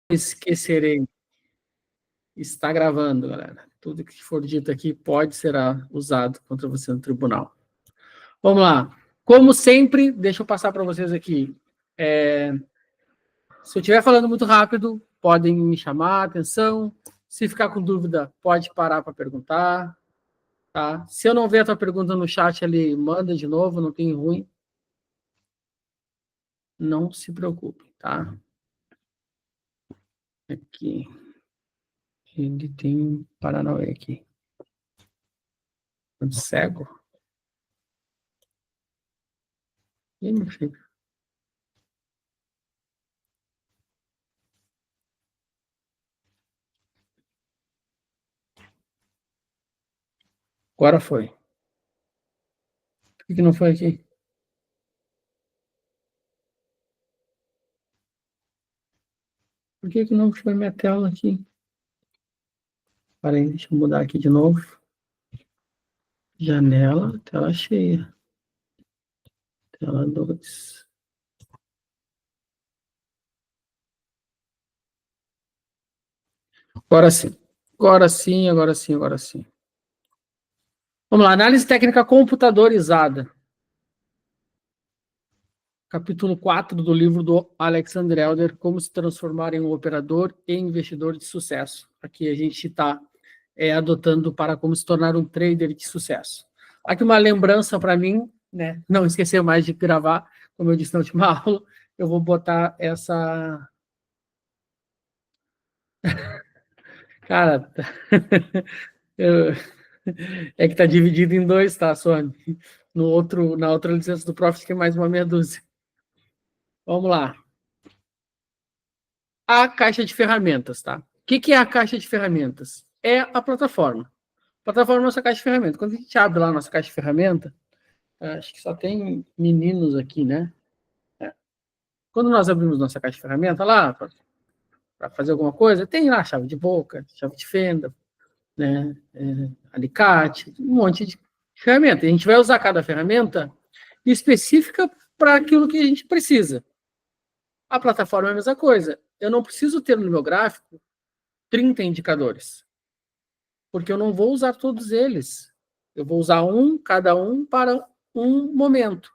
esquecerei. Está gravando, galera. Tudo que for dito aqui pode ser usado contra você no tribunal. Vamos lá. Como sempre, deixa eu passar para vocês aqui. Se eu estiver falando muito rápido, podem me chamar a atenção. Se ficar com dúvida, pode parar para perguntar. Tá? Se eu não ver a tua pergunta no chat ali, manda de novo, não tem ruim. Não se preocupe, tá? Aqui. Ele tem Paranauê aqui. Cego? E meu filho? Agora foi. Por que não foi aqui? Por que não foi minha tela aqui? Peraí, deixa eu mudar aqui de novo. Janela, tela cheia. Tela 2. Agora sim. Agora sim, agora sim, agora sim. Vamos lá, análise técnica computadorizada. Capítulo 4 do livro do Alexander Elder, Como se transformar em um operador e investidor de sucesso. Aqui a gente está adotando para como se tornar um trader de sucesso. Aqui uma lembrança para mim, né? Não esquecer mais de gravar, como eu disse na última aula, eu vou botar essa... Cara, eu... é que está dividido em dois, tá, Sônia? Na outra licença do Profit tem mais uma meia dúzia. Vamos lá. A caixa de ferramentas, tá? O que é a caixa de ferramentas? É a plataforma. A plataforma é a nossa caixa de ferramentas. Quando a gente abre lá a nossa caixa de ferramenta, acho que só tem meninos aqui, né? Quando nós abrimos nossa caixa de ferramenta lá, para fazer alguma coisa, tem lá chave de boca, chave de fenda, né? Alicate, um monte de ferramenta. A gente vai usar cada ferramenta específica para aquilo que a gente precisa. A plataforma é a mesma coisa. Eu não preciso ter no meu gráfico 30 indicadores, porque eu não vou usar todos eles. Eu vou usar cada um para um momento.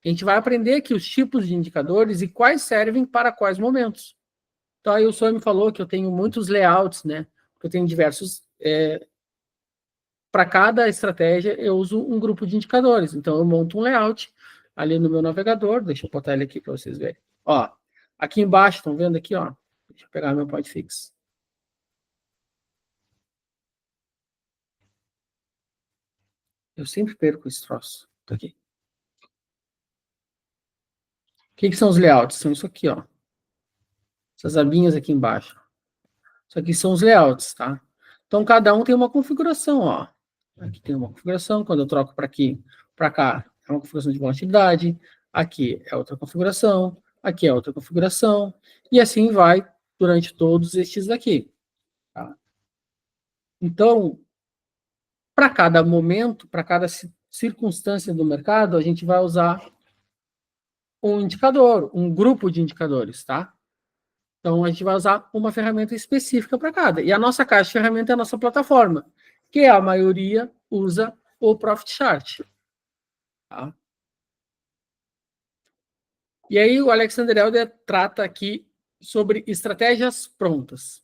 A gente vai aprender aqui os tipos de indicadores e quais servem para quais momentos. Então, aí o Sonho me falou que eu tenho muitos layouts, né? Eu tenho diversos... para cada estratégia, eu uso um grupo de indicadores. Então, eu monto um layout ali no meu navegador. Deixa eu botar ele aqui para vocês verem. Ó, aqui embaixo, estão vendo aqui, ó? Deixa eu pegar meu point fix. Eu sempre perco esse troço. Tá aqui. O que são os layouts? São isso aqui, ó. Essas abinhas aqui embaixo. Isso aqui são os layouts, tá? Então, cada um tem uma configuração, ó. Aqui tem uma configuração, quando eu troco para aqui, para cá, é uma configuração de volatilidade. Aqui é outra configuração. Aqui é outra configuração. E assim vai durante todos estes daqui. Tá? Então, para cada momento, para cada circunstância do mercado, a gente vai usar um indicador, um grupo de indicadores, tá? Então, a gente vai usar uma ferramenta específica para cada. E a nossa caixa de ferramenta é a nossa plataforma, que a maioria usa o Profit Chart. Tá? E aí, o Alexander Elder trata aqui sobre estratégias prontas.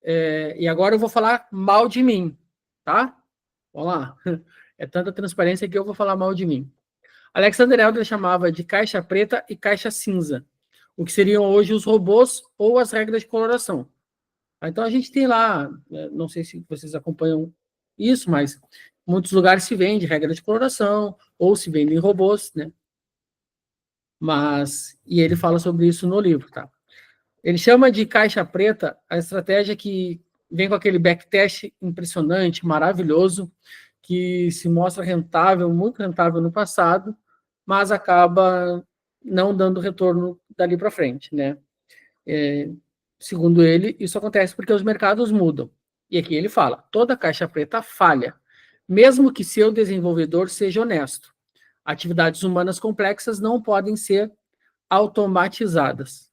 E agora eu vou falar mal de mim, tá? Vamos lá. É tanta transparência que eu vou falar mal de mim. Alexander Elder chamava de caixa preta e caixa cinza, o que seriam hoje os robôs ou as regras de coloração. Então, a gente tem lá, não sei se vocês acompanham isso, mas em muitos lugares se vende regra de coloração, ou se vendem robôs, né? E ele fala sobre isso no livro, tá? Ele chama de caixa preta a estratégia que vem com aquele backtest impressionante, maravilhoso, que se mostra rentável, muito rentável no passado, mas acaba não dando retorno dali para frente, né? Segundo ele, isso acontece porque os mercados mudam. E aqui ele fala, toda caixa preta falha, mesmo que seu desenvolvedor seja honesto. Atividades humanas complexas não podem ser automatizadas.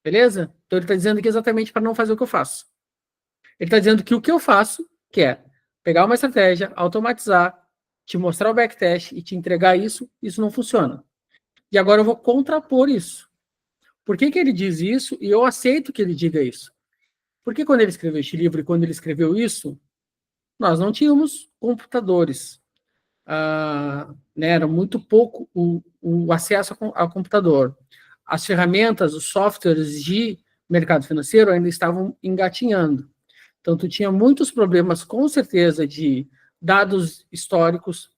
Beleza? Então ele está dizendo aqui exatamente para não fazer o que eu faço. Ele está dizendo que o que eu faço, que é pegar uma estratégia, automatizar, te mostrar o backtest e te entregar isso, isso não funciona. E agora eu vou contrapor isso. Por que ele diz isso? E eu aceito que ele diga isso. Porque quando ele escreveu este livro e quando ele escreveu isso, nós não tínhamos computadores. Né, era muito pouco o acesso ao computador. As ferramentas, os softwares de mercado financeiro ainda estavam engatinhando. Então, tu tinha muitos problemas, com certeza, de dados históricos,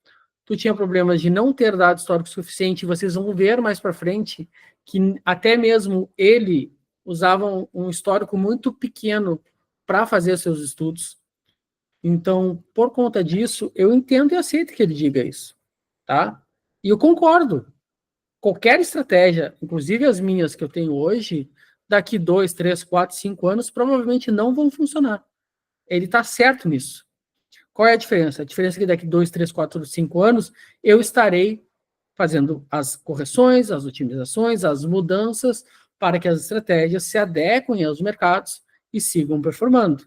tu tinha problemas de não ter dados históricos suficiente, vocês vão ver mais para frente que até mesmo ele usava um histórico muito pequeno para fazer seus estudos. Então, por conta disso, eu entendo e aceito que ele diga isso, tá? E eu concordo. Qualquer estratégia, inclusive as minhas que eu tenho hoje, daqui 2, 3, 4, 5 anos, provavelmente não vão funcionar. Ele está certo nisso. Qual é a diferença? A diferença é que daqui 2, 3, 4, 5 anos, eu estarei fazendo as correções, as otimizações, as mudanças para que as estratégias se adequem aos mercados e sigam performando.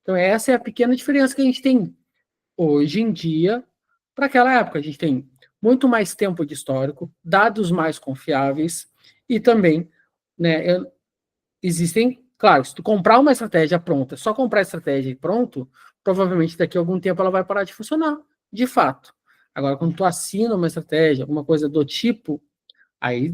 Então, essa é a pequena diferença que a gente tem hoje em dia para aquela época. A gente tem muito mais tempo de histórico, dados mais confiáveis e também, né, existem, claro, se tu comprar uma estratégia pronta, só comprar a estratégia e pronto, provavelmente daqui a algum tempo ela vai parar de funcionar, de fato. Agora, quando tu assina uma estratégia, alguma coisa do tipo, aí,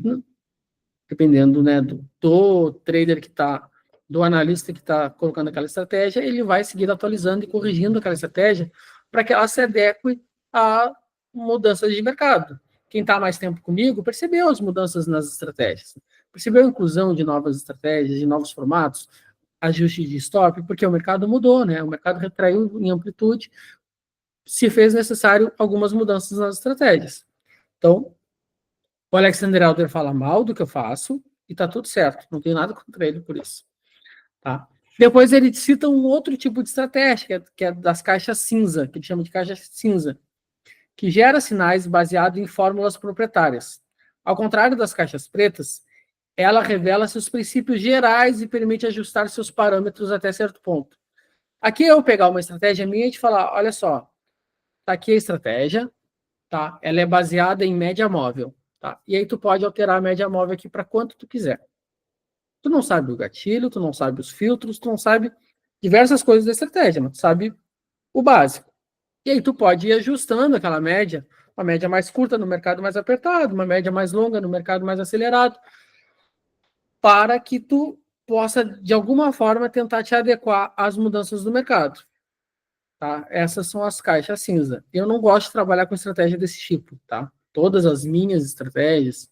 dependendo, né, do trader que está, do analista que está colocando aquela estratégia, ele vai seguir atualizando e corrigindo aquela estratégia para que ela se adeque a mudanças de mercado. Quem está mais tempo comigo percebeu as mudanças nas estratégias, percebeu a inclusão de novas estratégias, de novos formatos, ajuste de stop, porque o mercado mudou, né? O mercado retraiu em amplitude, se fez necessário algumas mudanças nas estratégias. Então, o Alexander Elder fala mal do que eu faço e tá tudo certo, não tenho nada contra ele por isso. Tá? Depois ele cita um outro tipo de estratégia, que é das caixas cinza, que ele chama de caixa cinza, que gera sinais baseado em fórmulas proprietárias. Ao contrário das caixas pretas, ela revela seus princípios gerais e permite ajustar seus parâmetros até certo ponto. Aqui eu pegar uma estratégia minha e te falar, olha só, tá aqui a estratégia, tá? Ela é baseada em média móvel, tá? E aí tu pode alterar a média móvel aqui para quanto tu quiser. Tu não sabe o gatilho, tu não sabe os filtros, tu não sabe diversas coisas da estratégia, mas tu sabe o básico. E aí tu pode ir ajustando aquela média, uma média mais curta no mercado mais apertado, uma média mais longa no mercado mais acelerado, para que tu possa, de alguma forma, tentar te adequar às mudanças do mercado. Tá? Essas são as caixas cinza. Eu não gosto de trabalhar com estratégia desse tipo, tá? Todas as minhas estratégias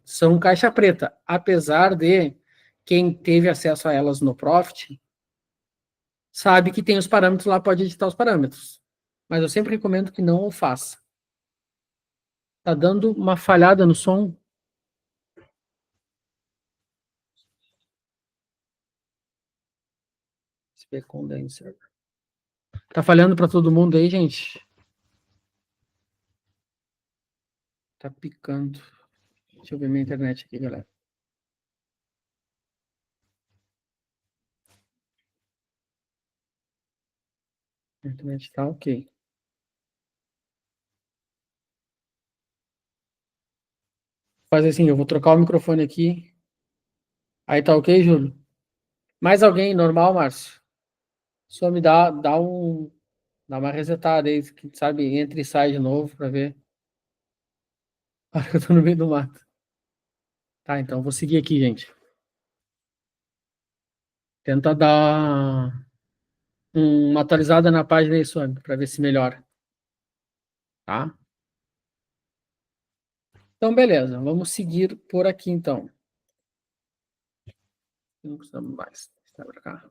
são caixa preta, apesar de quem teve acesso a elas no Profit sabe que tem os parâmetros lá, pode editar os parâmetros. Mas eu sempre recomendo que não o faça. Tá dando uma falhada no som? Condenser. Tá falhando para todo mundo aí, gente? Tá picando. Deixa eu ver minha internet aqui, galera. A internet tá ok. Faz assim, eu vou trocar o microfone aqui. Aí tá ok, Júlio? Mais alguém normal, Márcio? Só me dá uma resetada aí, sabe? Entra e sai de novo para ver. Eu tô no meio do mato. Tá, então vou seguir aqui, gente. Tenta dar uma atualizada na página aí, Sônia, para ver se melhora. Tá? Então, beleza. Vamos seguir por aqui, então. Não precisamos mais. Vai pra cá.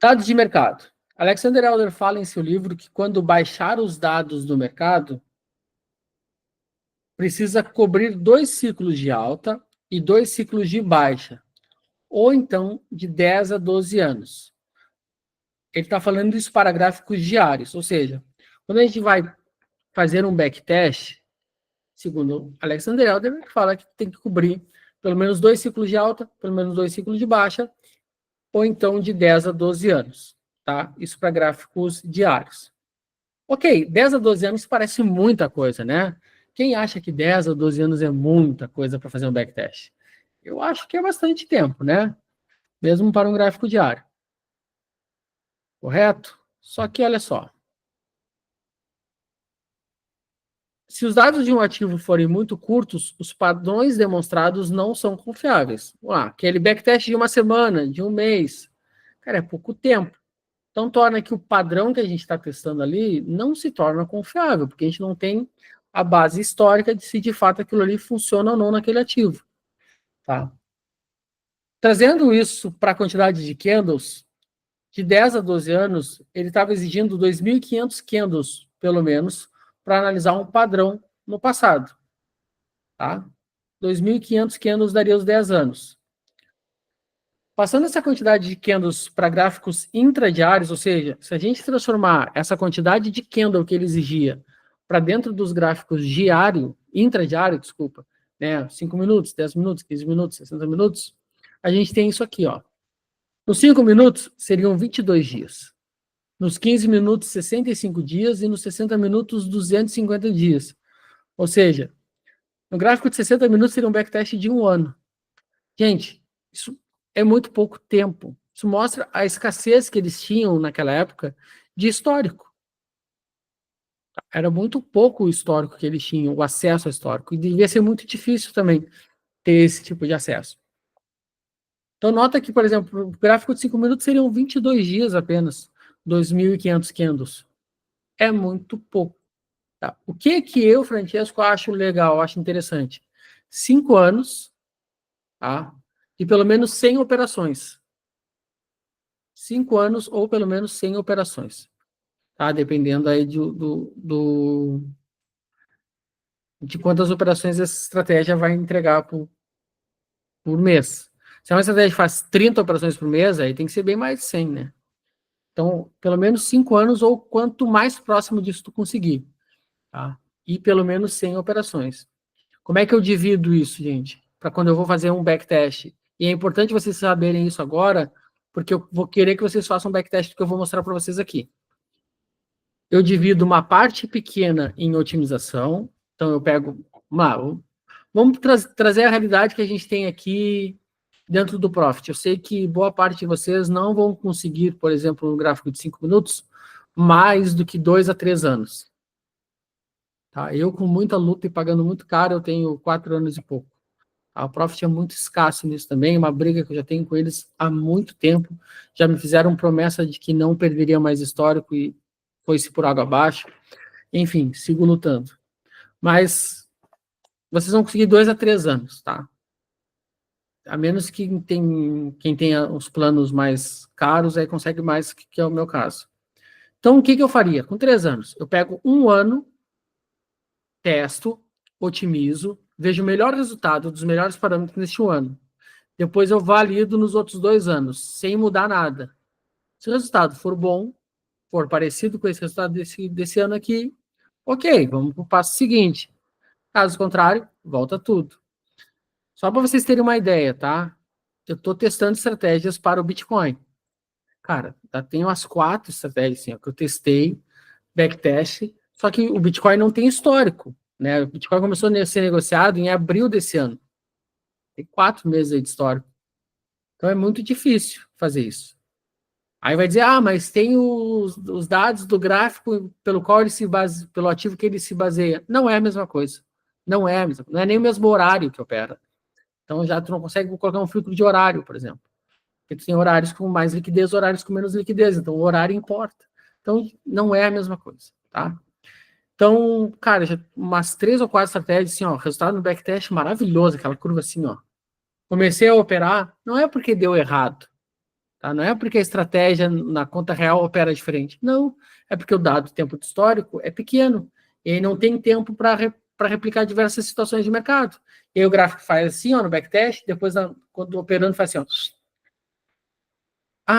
Dados de mercado. Alexander Elder fala em seu livro que quando baixar os dados do mercado, precisa cobrir 2 ciclos de alta e 2 ciclos de baixa, ou então de 10 a 12 anos. Ele está falando isso para gráficos diários, ou seja, quando a gente vai fazer um backtest, segundo Alexander Elder, fala que tem que cobrir pelo menos 2 ciclos de alta, pelo menos 2 ciclos de baixa, ou então de 10 a 12 anos, tá? Isso para gráficos diários. Ok, 10 a 12 anos parece muita coisa, né? Quem acha que 10 a 12 anos é muita coisa para fazer um backtest? Eu acho que é bastante tempo, né? Mesmo para um gráfico diário. Correto? Só que olha só. Se os dados de um ativo forem muito curtos, os padrões demonstrados não são confiáveis. Aquele backtest de uma semana, de um mês, cara, é pouco tempo. Então torna que o padrão que a gente está testando ali não se torna confiável, porque a gente não tem a base histórica de se de fato aquilo ali funciona ou não naquele ativo. Tá? Trazendo isso para a quantidade de candles, de 10 a 12 anos, ele estava exigindo 2.500 candles, pelo menos, para analisar um padrão no passado. Tá? 2.500 candles daria os 10 anos. Passando essa quantidade de candles para gráficos intradiários, ou seja, se a gente transformar essa quantidade de candle que ele exigia para dentro dos gráficos intradiário, desculpa, né, 5 minutos, 10 minutos, 15 minutos, 60 minutos, a gente tem isso aqui, ó. Nos 5 minutos, seriam 22 dias. Nos 15 minutos, 65 dias. E nos 60 minutos, 250 dias. Ou seja, no gráfico de 60 minutos, seria um backtest de 1 ano. Gente, isso é muito pouco tempo. Isso mostra a escassez que eles tinham naquela época de histórico. Era muito pouco o histórico que eles tinham, o acesso ao histórico. E devia ser muito difícil também ter esse tipo de acesso. Então, nota que, por exemplo, o gráfico de 5 minutos seriam 22 dias apenas, 2.500 candles. É muito pouco. Tá? O que eu, Francesco, acho legal, acho interessante? 5 anos, tá? E pelo menos 100 operações. 5 anos ou pelo menos 100 operações. Tá? Dependendo aí de quantas operações essa estratégia vai entregar por mês. Se é uma estratégia que faz 30 operações por mês, aí tem que ser bem mais de 100, né? Então, pelo menos 5 anos ou quanto mais próximo disso tu conseguir. Tá? E pelo menos 100 operações. Como é que eu divido isso, gente? Para quando eu vou fazer um backtest. E é importante vocês saberem isso agora, porque eu vou querer que vocês façam um backtest que eu vou mostrar para vocês aqui. Eu divido uma parte pequena em otimização. Então, eu pego vamos trazer a realidade que a gente tem aqui dentro do Profit. Eu sei que boa parte de vocês não vão conseguir, por exemplo, no gráfico de 5 minutos, mais do que 2 a 3 anos. Tá? Eu, com muita luta e pagando muito caro, eu tenho 4 anos e pouco. Tá? O Profit é muito escasso nisso também, uma briga que eu já tenho com eles há muito tempo. Já me fizeram promessa de que não perderia mais histórico e foi-se por água abaixo. Enfim, sigo lutando. Mas vocês vão conseguir 2 a 3 anos, tá? A menos que quem tenha os planos mais caros, aí consegue mais, que é o meu caso. Então, o que eu faria? Com 3 anos, eu pego 1 ano, testo, otimizo, vejo o melhor resultado dos melhores parâmetros neste ano. Depois eu valido nos outros 2 anos, sem mudar nada. Se o resultado for bom, for parecido com esse resultado desse ano aqui, ok, vamos para o passo seguinte. Caso contrário, volta tudo. Só para vocês terem uma ideia, tá? Eu estou testando estratégias para o Bitcoin. Cara, já tem umas 4 estratégias assim, ó, que eu testei, backtest, só que o Bitcoin não tem histórico, né? O Bitcoin começou a ser negociado em abril desse ano. Tem 4 meses aí de histórico. Então é muito difícil fazer isso. Aí vai dizer, mas tem os dados do gráfico pelo qual ele se base, pelo ativo que ele se baseia. Não é a mesma coisa. Não é a mesma, não é nem o mesmo horário que opera. Então já tu não consegue colocar um filtro de horário, por exemplo. Porque tu tem horários com mais liquidez, horários com menos liquidez. Então o horário importa. Então não é a mesma coisa, tá? Então, cara, já umas 3 ou 4 estratégias, assim, ó, resultado no backtest maravilhoso, aquela curva assim, ó. Comecei a operar, não é porque deu errado, tá? Não é porque a estratégia na conta real opera diferente. Não, é porque o dado tempo de histórico é pequeno. E aí não tem tempo para replicar diversas situações de mercado. E aí o gráfico faz assim, ó, no backtest, depois, quando operando, faz assim, ó.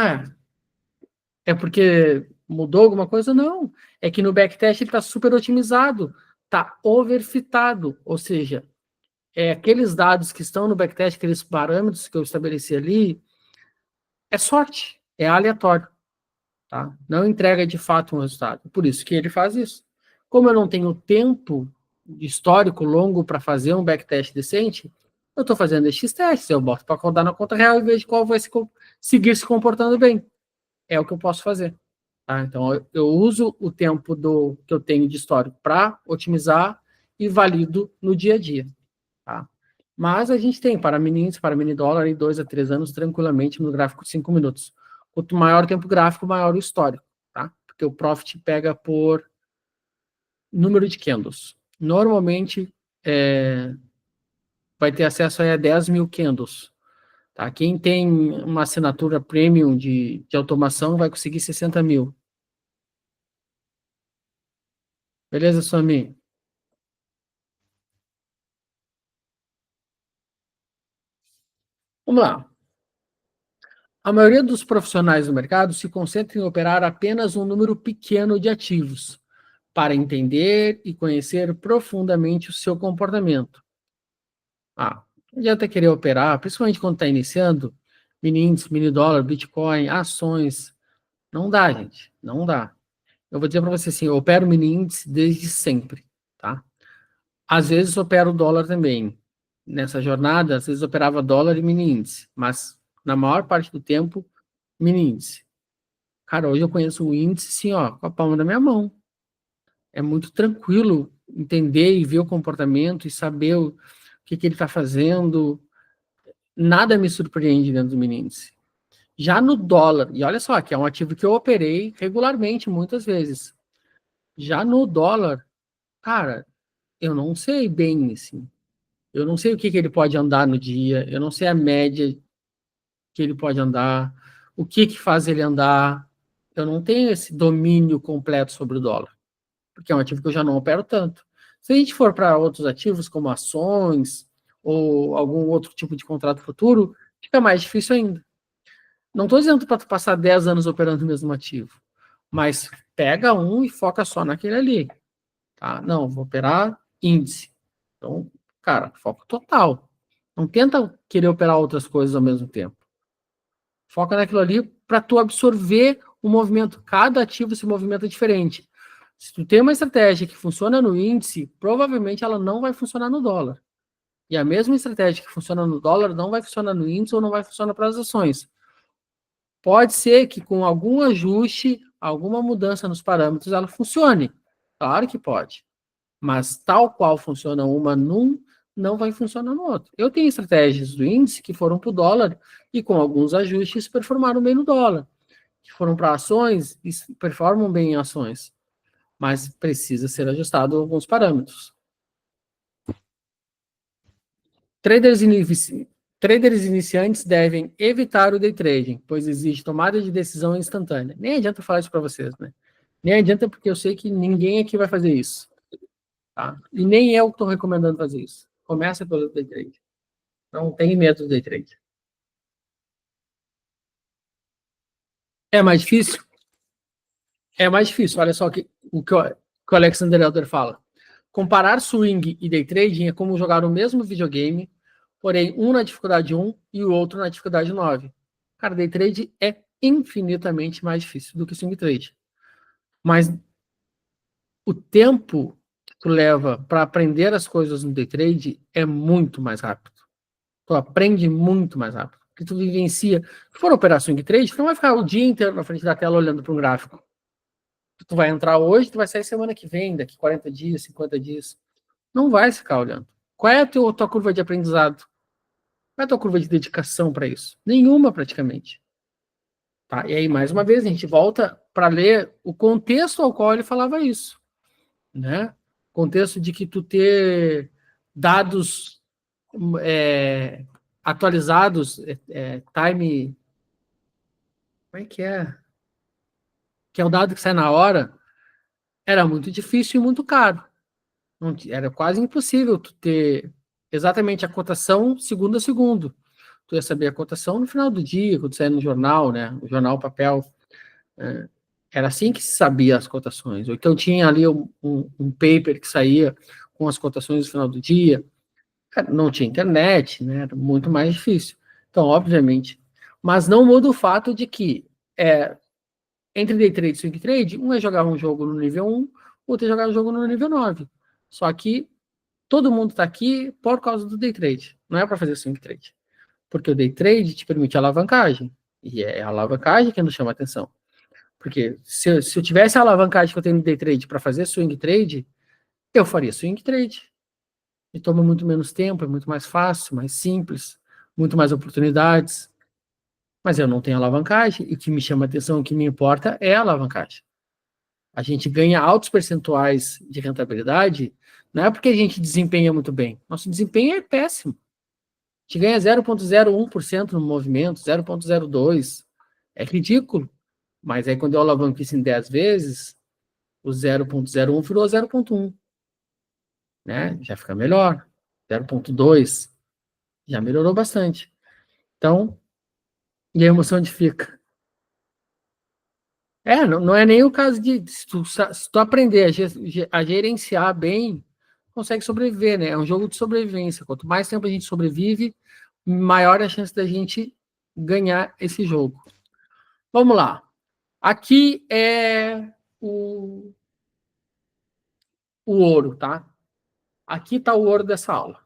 É porque mudou alguma coisa? Não. É que no backtest ele está super otimizado está overfitado, ou seja, aqueles dados que estão no backtest, aqueles parâmetros que eu estabeleci ali, é sorte, é aleatório, tá? Não entrega de fato um resultado. Por isso que ele faz isso. Como eu não tenho tempo histórico longo para fazer um backtest decente, eu estou fazendo esses testes, eu boto para rodar na conta real e vejo qual vai seguir se comportando bem. É o que eu posso fazer. Tá? Então, eu uso o tempo que eu tenho de histórico para otimizar e valido no dia a dia. Tá? Mas a gente tem para mini índice, para mini dólar em 2 a 3 anos tranquilamente no gráfico de 5 minutos. Quanto maior o tempo gráfico, maior o histórico. Tá? Porque o Profit pega por número de candles. Normalmente, vai ter acesso a 10 mil candles. Tá? Quem tem uma assinatura premium de automação vai conseguir 60 mil. Beleza, Sami? Vamos lá. A maioria dos profissionais do mercado se concentra em operar apenas um número pequeno de ativos, para entender e conhecer profundamente o seu comportamento. Não adianta querer operar, principalmente quando está iniciando, mini índice, mini dólar, Bitcoin, ações. Não dá, gente. Não dá. Eu vou dizer para você assim, eu opero mini índice desde sempre, tá? Às vezes opero dólar também. Nessa jornada, às vezes operava dólar e mini índice, mas na maior parte do tempo, mini índice. Cara, hoje eu conheço o índice, assim, ó, com a palma da minha mão. É muito tranquilo entender e ver o comportamento e saber o que ele está fazendo. Nada me surpreende dentro do mini índice. Já no dólar, e olha só, que é um ativo que eu operei regularmente, muitas vezes. Já no dólar, cara, eu não sei bem, assim. Eu não sei o que ele pode andar no dia, eu não sei a média que ele pode andar, o que faz ele andar. Eu não tenho esse domínio completo sobre o dólar, porque é um ativo que eu já não opero tanto. Se a gente for para outros ativos, como ações ou algum outro tipo de contrato futuro, fica mais difícil ainda. Não estou dizendo para tu passar 10 anos operando o mesmo ativo, mas pega um e foca só naquele ali. Tá? Não, vou operar índice. Então, cara, foco total. Não tenta querer operar outras coisas ao mesmo tempo. Foca naquilo ali para tu absorver o movimento. Cada ativo se movimenta diferente. Se tu tem uma estratégia que funciona no índice, provavelmente ela não vai funcionar no dólar. E a mesma estratégia que funciona no dólar não vai funcionar no índice ou não vai funcionar para as ações. Pode ser que com algum ajuste, alguma mudança nos parâmetros, ela funcione. Claro que pode. Mas tal qual funciona uma num, não vai funcionar no outro. Eu tenho estratégias do índice que foram para o dólar e com alguns ajustes performaram bem no dólar. Que foram para ações e performam bem em ações. Mas precisa ser ajustado alguns parâmetros. Traders, Traders iniciantes devem evitar o day trading, pois exige tomada de decisão instantânea. Nem adianta falar isso para vocês, né? Nem adianta porque eu sei que ninguém aqui vai fazer isso. Tá? E nem eu estou recomendando fazer isso. Começa pelo day trade. Não tem medo do day trade. É mais difícil? É mais difícil. Olha só o Alexander Elder fala. Comparar swing e day trading é como jogar o mesmo videogame, porém um na dificuldade 1 e o outro na dificuldade 9. Cara, day trade é infinitamente mais difícil do que swing trade. Mas o tempo que tu leva para aprender as coisas no day trade é muito mais rápido. Tu aprende muito mais rápido. Porque tu vivencia. Se for operar swing trade, tu não vai ficar o dia inteiro na frente da tela olhando para um gráfico. Tu vai entrar hoje, tu vai sair semana que vem, daqui 40 dias, 50 dias. Não vai ficar olhando. Qual é a tua curva de aprendizado? Qual é a tua curva de dedicação para isso? Nenhuma, praticamente. Tá? E aí, mais uma vez, a gente volta para ler o contexto ao qual ele falava isso. Né? Contexto de que tu ter dados atualizados, time... Como é que é? Que é o dado que sai na hora, era muito difícil e muito caro. Era quase impossível tu ter exatamente a cotação segundo a segundo. Tu ia saber a cotação no final do dia, quando sair no jornal, né? O jornal papel. Era assim que se sabia as cotações. Ou então tinha ali um paper que saía com as cotações no final do dia. Não tinha internet, né? Era muito mais difícil. Então, obviamente. Mas não muda o fato de que entre day trade e swing trade, um é jogar um jogo no nível 1, outro é jogar um jogo no nível 9. Só que todo mundo está aqui por causa do day trade. Não é para fazer swing trade. Porque o day trade te permite alavancagem. E é a alavancagem que nos chama a atenção. Porque se eu tivesse a alavancagem que eu tenho no day trade para fazer swing trade, eu faria swing trade. E toma muito menos tempo, é muito mais fácil, mais simples, muito mais oportunidades. Mas eu não tenho alavancagem, e o que me chama a atenção, o que me importa é a alavancagem. A gente ganha altos percentuais de rentabilidade, não é porque a gente desempenha muito bem. Nosso desempenho é péssimo. A gente ganha 0,01% no movimento, 0,02%. É ridículo. Mas aí quando eu alavanco isso em 10 vezes, o 0,01 virou 0,1. Né? Já fica melhor. 0,2 já melhorou bastante. Então, e a emoção onde fica? Não é nem o caso de se tu aprender a gerenciar bem, consegue sobreviver, né? É um jogo de sobrevivência. Quanto mais tempo a gente sobrevive, maior é a chance da gente ganhar esse jogo. Vamos lá. Aqui é o ouro, tá? Aqui está o ouro dessa aula.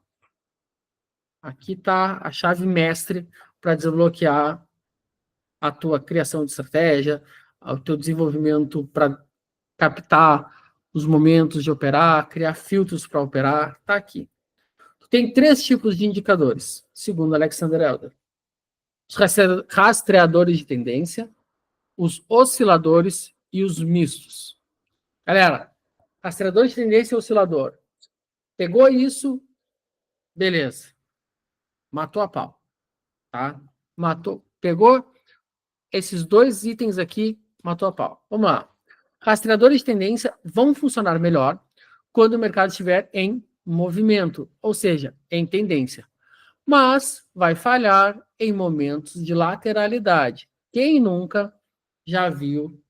Aqui está a chave mestre para desbloquear a tua criação de estratégia, o teu desenvolvimento para captar os momentos de operar, criar filtros para operar, está aqui. Tem 3 tipos de indicadores, segundo Alexander Elder. Os rastreadores de tendência, os osciladores e os mistos. Galera, rastreador de tendência e oscilador. Pegou isso, beleza. Matou a pau, tá? Pegou esses 2 itens aqui, matou a pau. Vamos lá. Rastreadores de tendência vão funcionar melhor quando o mercado estiver em movimento, ou seja, em tendência. Mas vai falhar em momentos de lateralidade. Quem nunca já viu?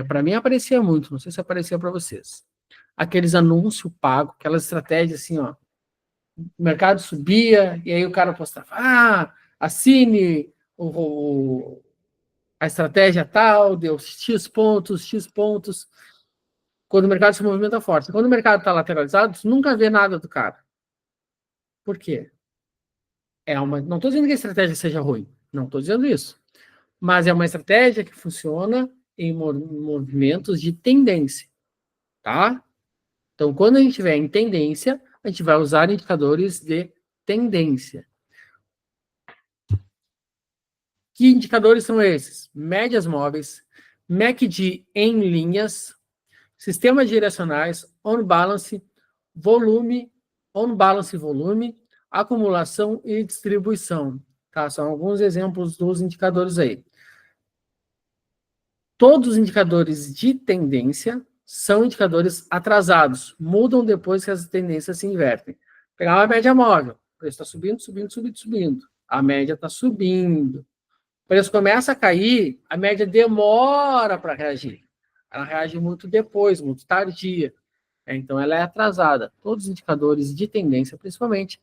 Para mim aparecia muito, não sei se aparecia para vocês. Aqueles anúncios pagos, aquelas estratégias assim, ó. O mercado subia e aí o cara postava, assine a estratégia tal, deu X pontos, X pontos. Quando o mercado se movimenta forte. Quando o mercado está lateralizado, você nunca vê nada do cara. Por quê? Não estou dizendo que a estratégia seja ruim. Não estou dizendo isso. Mas é uma estratégia que funciona em movimentos de tendência. Tá? Então, quando a gente estiver em tendência, a gente vai usar indicadores de tendência. Que indicadores são esses? Médias móveis, MACD em linhas, sistemas direcionais, on-balance, volume, acumulação e distribuição. Tá? São alguns exemplos dos indicadores aí. Todos os indicadores de tendência são indicadores atrasados, mudam depois que as tendências se invertem. Pegar uma média móvel, o preço está subindo, subindo, subindo, subindo. A média está subindo. O preço começa a cair, a média demora para reagir. Ela reage muito depois, muito tardia. Então, ela é atrasada. Todos os indicadores de tendência, principalmente,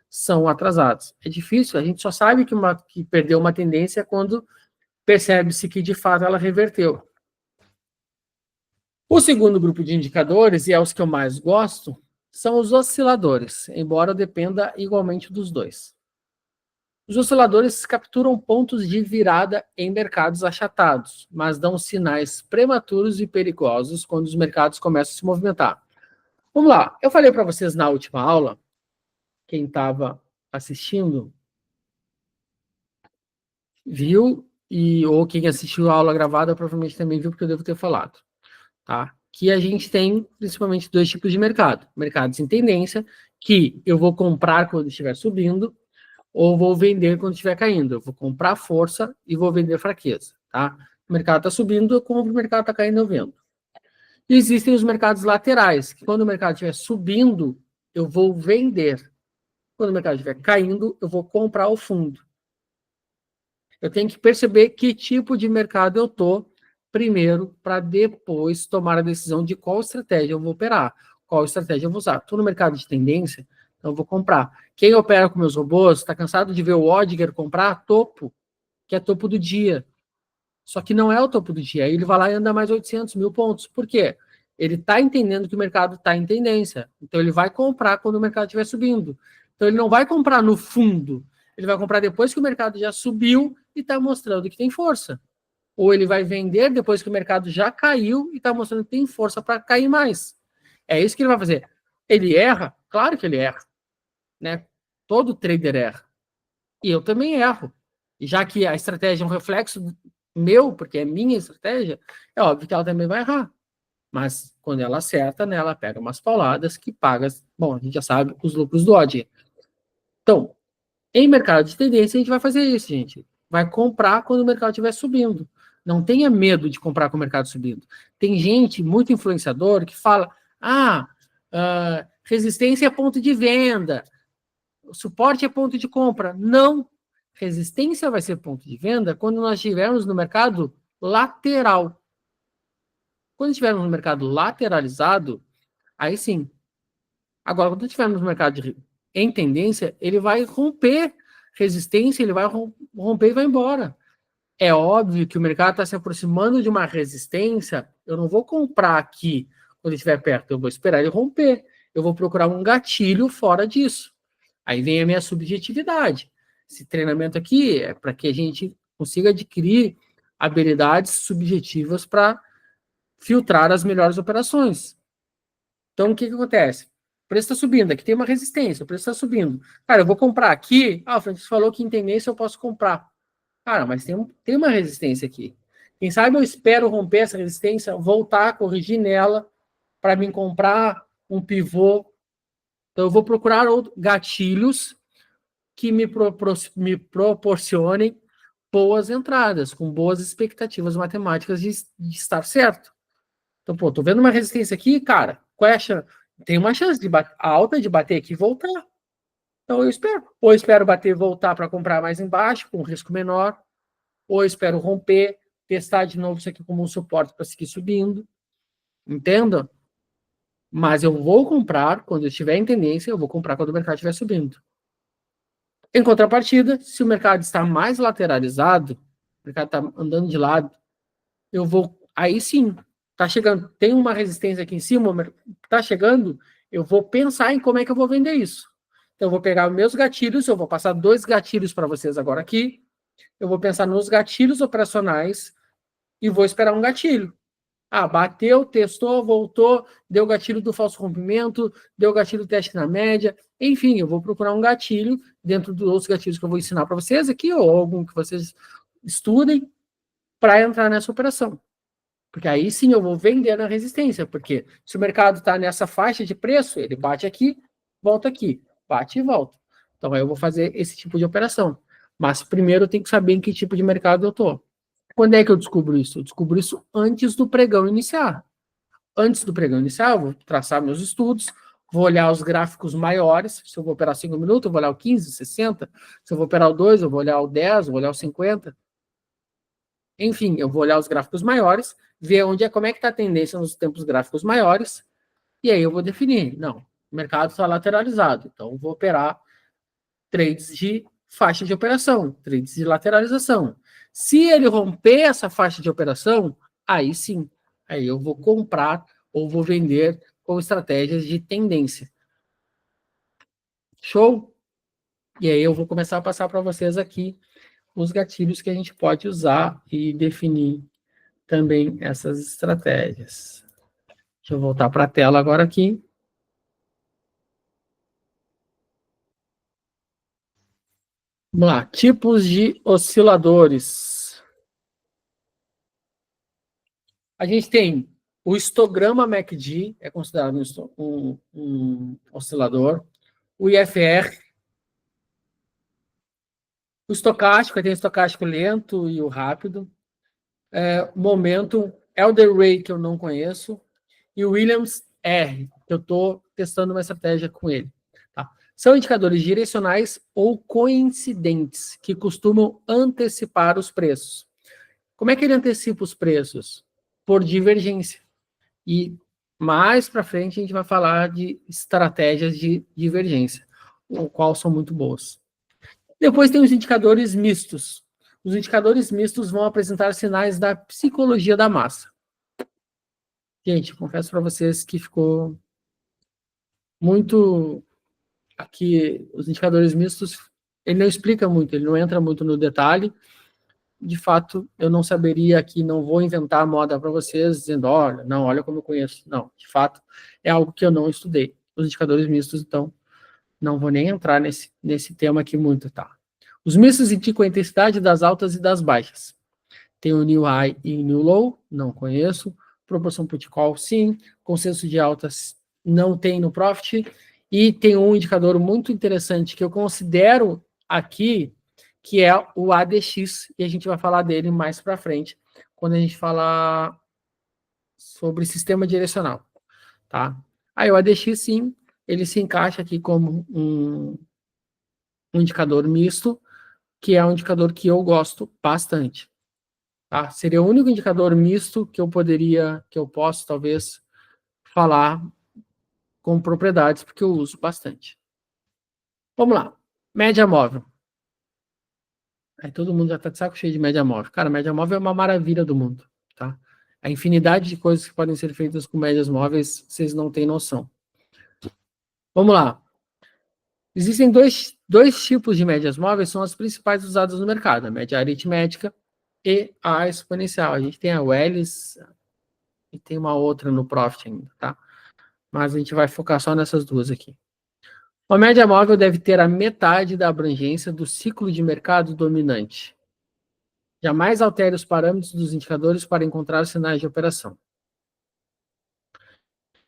são atrasados. É difícil, a gente só sabe que perdeu uma tendência quando percebe-se que, de fato, ela reverteu. O segundo grupo de indicadores, e é os que eu mais gosto, são os osciladores, embora dependa igualmente dos dois. Os osciladores capturam pontos de virada em mercados achatados, mas dão sinais prematuros e perigosos quando os mercados começam a se movimentar. Vamos lá, eu falei para vocês na última aula, quem estava assistindo viu, ou quem assistiu a aula gravada provavelmente também viu, porque eu devo ter falado, tá? Que a gente tem principalmente 2 tipos de mercado. Mercados em tendência, que eu vou comprar quando estiver subindo, ou vou vender quando estiver caindo. Eu vou comprar força e vou vender fraqueza, tá? O mercado está subindo, eu compro, o mercado está caindo, eu vendo. E existem os mercados laterais, que quando o mercado estiver subindo, eu vou vender. Quando o mercado estiver caindo, eu vou comprar o fundo. Eu tenho que perceber que tipo de mercado eu estou primeiro para depois tomar a decisão de qual estratégia eu vou operar, qual estratégia eu vou usar. Estou no mercado de tendência, então eu vou comprar. Quem opera com meus robôs está cansado de ver o Odger comprar topo, que é topo do dia. Só que não é o topo do dia. Aí ele vai lá e anda mais 800 mil pontos. Por quê? Ele está entendendo que o mercado está em tendência. Então ele vai comprar quando o mercado estiver subindo. Então ele não vai comprar no fundo. Ele vai comprar depois que o mercado já subiu e está mostrando que tem força. Ou ele vai vender depois que o mercado já caiu e está mostrando que tem força para cair mais. É isso que ele vai fazer. Ele erra? Claro que ele erra. Né? Todo trader erra. E eu também erro. E já que a estratégia é um reflexo meu, porque é minha estratégia, é óbvio que ela também vai errar. Mas quando ela acerta, né, ela pega umas pauladas que paga, bom, a gente já sabe, os lucros do OD. Então, em mercado de tendência, a gente vai fazer isso, gente. Vai comprar quando o mercado estiver subindo. Não tenha medo de comprar com o mercado subindo. Tem gente, muito influenciador, que fala, resistência é ponto de venda, o suporte é ponto de compra. Não. Resistência vai ser ponto de venda quando nós estivermos no mercado lateral. Quando estivermos no mercado lateralizado, aí sim. Agora, quando estivermos no mercado em tendência, ele vai romper resistência, ele vai romper e vai embora. É óbvio que o mercado está se aproximando de uma resistência, eu não vou comprar aqui quando estiver perto, eu vou esperar ele romper. Eu vou procurar um gatilho fora disso. Aí vem a minha subjetividade. Esse treinamento aqui é para que a gente consiga adquirir habilidades subjetivas para filtrar as melhores operações. Então, o que acontece? O preço está subindo, aqui tem uma resistência, o preço está subindo. Cara, eu vou comprar aqui. O Francisco falou que em tendência eu posso comprar. Cara, mas tem uma resistência aqui. Quem sabe eu espero romper essa resistência, voltar, corrigir nela, para mim comprar um pivô. Então, eu vou procurar gatilhos que me proporcionem boas entradas, com boas expectativas matemáticas de estar certo. Então, pô, tô vendo uma resistência aqui, cara, qual é a chance? Tem uma chance de alta de bater aqui e voltar. Então eu espero. Ou eu espero bater e voltar para comprar mais embaixo, com risco menor, ou eu espero romper, testar de novo isso aqui como um suporte para seguir subindo. Entenda? Mas eu vou comprar quando eu estiver em tendência, eu vou comprar quando o mercado estiver subindo. Em contrapartida, se o mercado está mais lateralizado, o mercado está andando de lado, eu vou, aí sim, tá chegando, tem uma resistência aqui em cima, tá chegando, eu vou pensar em como é que eu vou vender isso. Então, eu vou pegar os meus gatilhos, eu vou passar 2 gatilhos para vocês agora aqui, eu vou pensar nos gatilhos operacionais e vou esperar um gatilho. Bateu, testou, voltou, deu gatilho do falso rompimento, deu gatilho do teste na média, enfim, eu vou procurar um gatilho dentro dos outros gatilhos que eu vou ensinar para vocês aqui, ou algum que vocês estudem, para entrar nessa operação. Porque aí sim eu vou vender na resistência, porque se o mercado está nessa faixa de preço, ele bate aqui, volta aqui, bate e volta. Então aí eu vou fazer esse tipo de operação. Mas primeiro eu tenho que saber em que tipo de mercado eu estou. Quando é que eu descubro isso? Eu descubro isso antes do pregão iniciar. Antes do pregão iniciar, eu vou traçar meus estudos, vou olhar os gráficos maiores. Se eu vou operar 5 minutos, eu vou olhar o 15, 60. Se eu vou operar o 2, eu vou olhar o 10, eu vou olhar o 50. Enfim, eu vou olhar os gráficos maiores, ver como é que está a tendência nos tempos gráficos maiores, e aí eu vou definir. Não, o mercado está lateralizado, então eu vou operar trades de faixa de operação, trades de lateralização. Se ele romper essa faixa de operação, aí sim, aí eu vou comprar ou vou vender com estratégias de tendência. Show? E aí eu vou começar a passar para vocês aqui os gatilhos que a gente pode usar e definir também essas estratégias. Deixa eu voltar para a tela agora aqui. Vamos lá, tipos de osciladores. A gente tem o histograma MACD, é considerado um oscilador. O IFR. O estocástico, tem o estocástico lento e o rápido. O momento, Elder Ray, que eu não conheço. E o Williams R, que eu estou testando uma estratégia com ele. Tá? São indicadores direcionais ou coincidentes, que costumam antecipar os preços. Como é que ele antecipa os preços? por divergência. E mais para frente a gente vai falar de estratégias de divergência, o qual são muito boas. Depois tem os indicadores mistos. Os indicadores mistos vão apresentar sinais da psicologia da massa. Gente, confesso para vocês que ficou muito aqui, os indicadores mistos, ele não explica muito, ele não entra muito no detalhe. De fato, eu não saberia aqui, não vou inventar moda para vocês, dizendo, olha, não, olha como eu conheço. Não, de fato, é algo que eu não estudei. Os indicadores mistos, então, não vou nem entrar nesse tema aqui muito, tá? Os mistos indicam a intensidade das altas e das baixas. Tem o New High e o New Low, não conheço. Proporção put call, sim. Consenso de altas, não tem no Profit. E tem um indicador muito interessante que eu considero aqui, que é o ADX, e a gente vai falar dele mais para frente, quando a gente falar sobre sistema direcional, tá? Aí o ADX, sim, ele se encaixa aqui como um indicador misto, que é um indicador que eu gosto bastante. Tá? Seria o único indicador misto que eu posso talvez falar com propriedades, porque eu uso bastante. Vamos lá. Média móvel. Aí todo mundo já está de saco cheio de média móvel. Cara, média móvel é uma maravilha do mundo, tá? A infinidade de coisas que podem ser feitas com médias móveis, vocês não têm noção. Vamos lá. Existem dois tipos de médias móveis, são as principais usadas no mercado, a média aritmética e a exponencial. A gente tem a Welles e tem uma outra no Profit ainda, tá? Mas a gente vai focar só nessas duas aqui. Uma média móvel deve ter a metade da abrangência do ciclo de mercado dominante. Jamais altere os parâmetros dos indicadores para encontrar sinais de operação.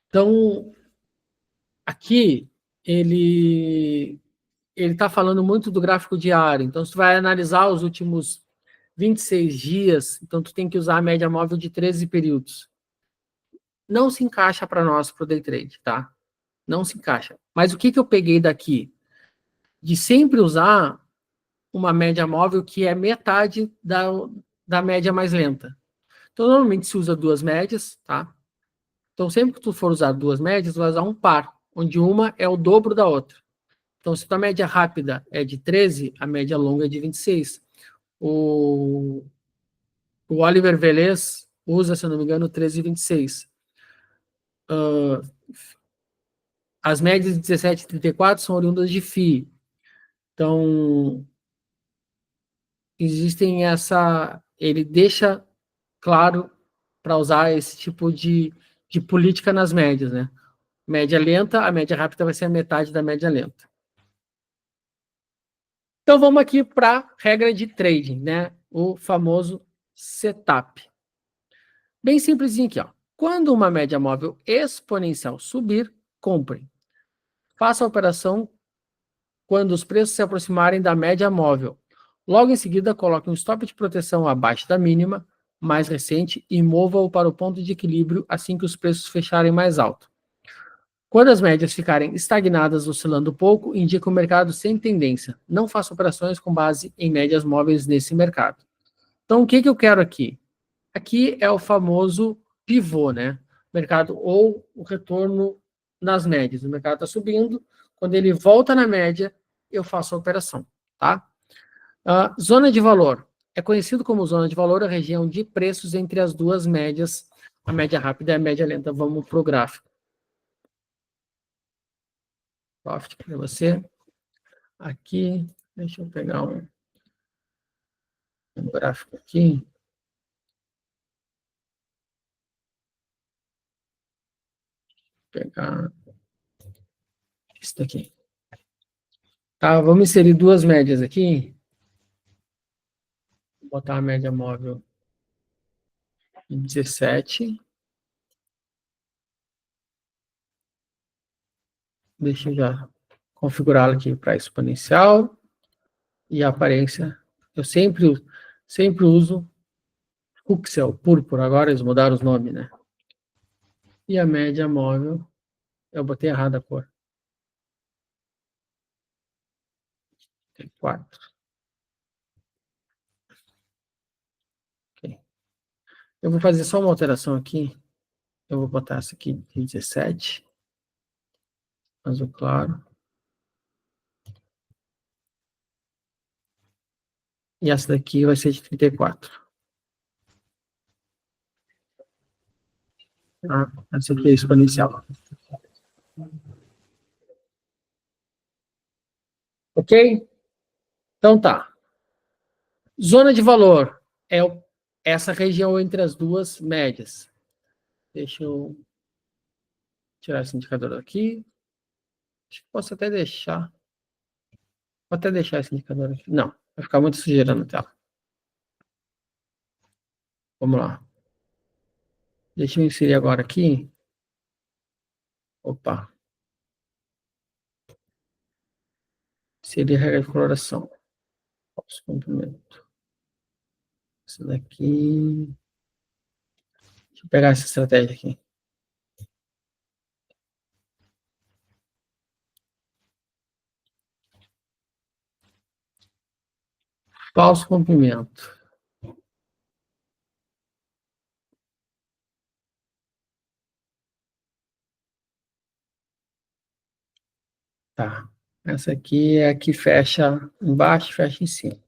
Então, aqui, ele está falando muito do gráfico diário. Então, se tu vai analisar os últimos 26 dias, então tu tem que usar a média móvel de 13 períodos. Não se encaixa para nós, para o day trade, tá? Não se encaixa. Mas o que eu peguei daqui? De sempre usar uma média móvel que é metade da média mais lenta. Então, normalmente se usa duas médias, tá? Então, sempre que tu for usar duas médias, tu vai usar um par, onde uma é o dobro da outra. Então, se a média rápida é de 13, a média longa é de 26. O, o Oliver Velez usa, se eu não me engano, 13 e 26. As médias de 17 e 34 são oriundas de FI. Então, existem essa... Ele deixa claro para usar esse tipo de política nas médias, né? Média lenta, a média rápida vai ser a metade da média lenta. Então vamos aqui para a regra de trading, né? O famoso setup. Bem simplesinho aqui, ó. Quando uma média móvel exponencial subir, compre. Faça a operação quando os preços se aproximarem da média móvel. Logo em seguida, coloque um stop de proteção abaixo da mínima, mais recente, e mova-o para o ponto de equilíbrio assim que os preços fecharem mais alto. Quando as médias ficarem estagnadas, oscilando pouco, indica o mercado sem tendência. Não faça operações com base em médias móveis nesse mercado. Então, o que eu quero aqui? Aqui é o famoso pivô, né? Mercado ou o retorno nas médias. O mercado está subindo, quando ele volta na média, eu faço a operação, tá? Zona de valor. É conhecido como zona de valor a região de preços entre as duas médias, a média rápida e a média lenta. Vamos para o gráfico. Profit para você. Aqui, deixa eu pegar um gráfico aqui. Pegar isso daqui. Tá, vamos inserir duas médias aqui. Vou botar a média móvel em 17. Deixa eu já configurá-la aqui para exponencial. E a aparência, eu sempre uso Pixel, púrpura, agora eles mudaram os nomes, né? E a média móvel, eu botei errado a cor. Tem 4. Okay. Eu vou fazer só uma alteração aqui. Eu vou botar essa aqui de 17. Azul claro. E essa daqui vai ser de 34. Ah, essa aqui é exponencial. Ok? Então tá. Zona de valor é essa região entre as duas médias. Deixa eu tirar esse indicador aqui. Acho que posso até deixar. Vou até deixar esse indicador aqui. Não, vai ficar muito sujeira na tela. Vamos lá. Deixa eu inserir agora aqui. Opa. Inserir regra de coloração. Falso comprimento. Isso daqui. Deixa eu pegar essa estratégia aqui. Falso comprimento. Tá. Essa aqui é a que fecha embaixo e fecha em cima.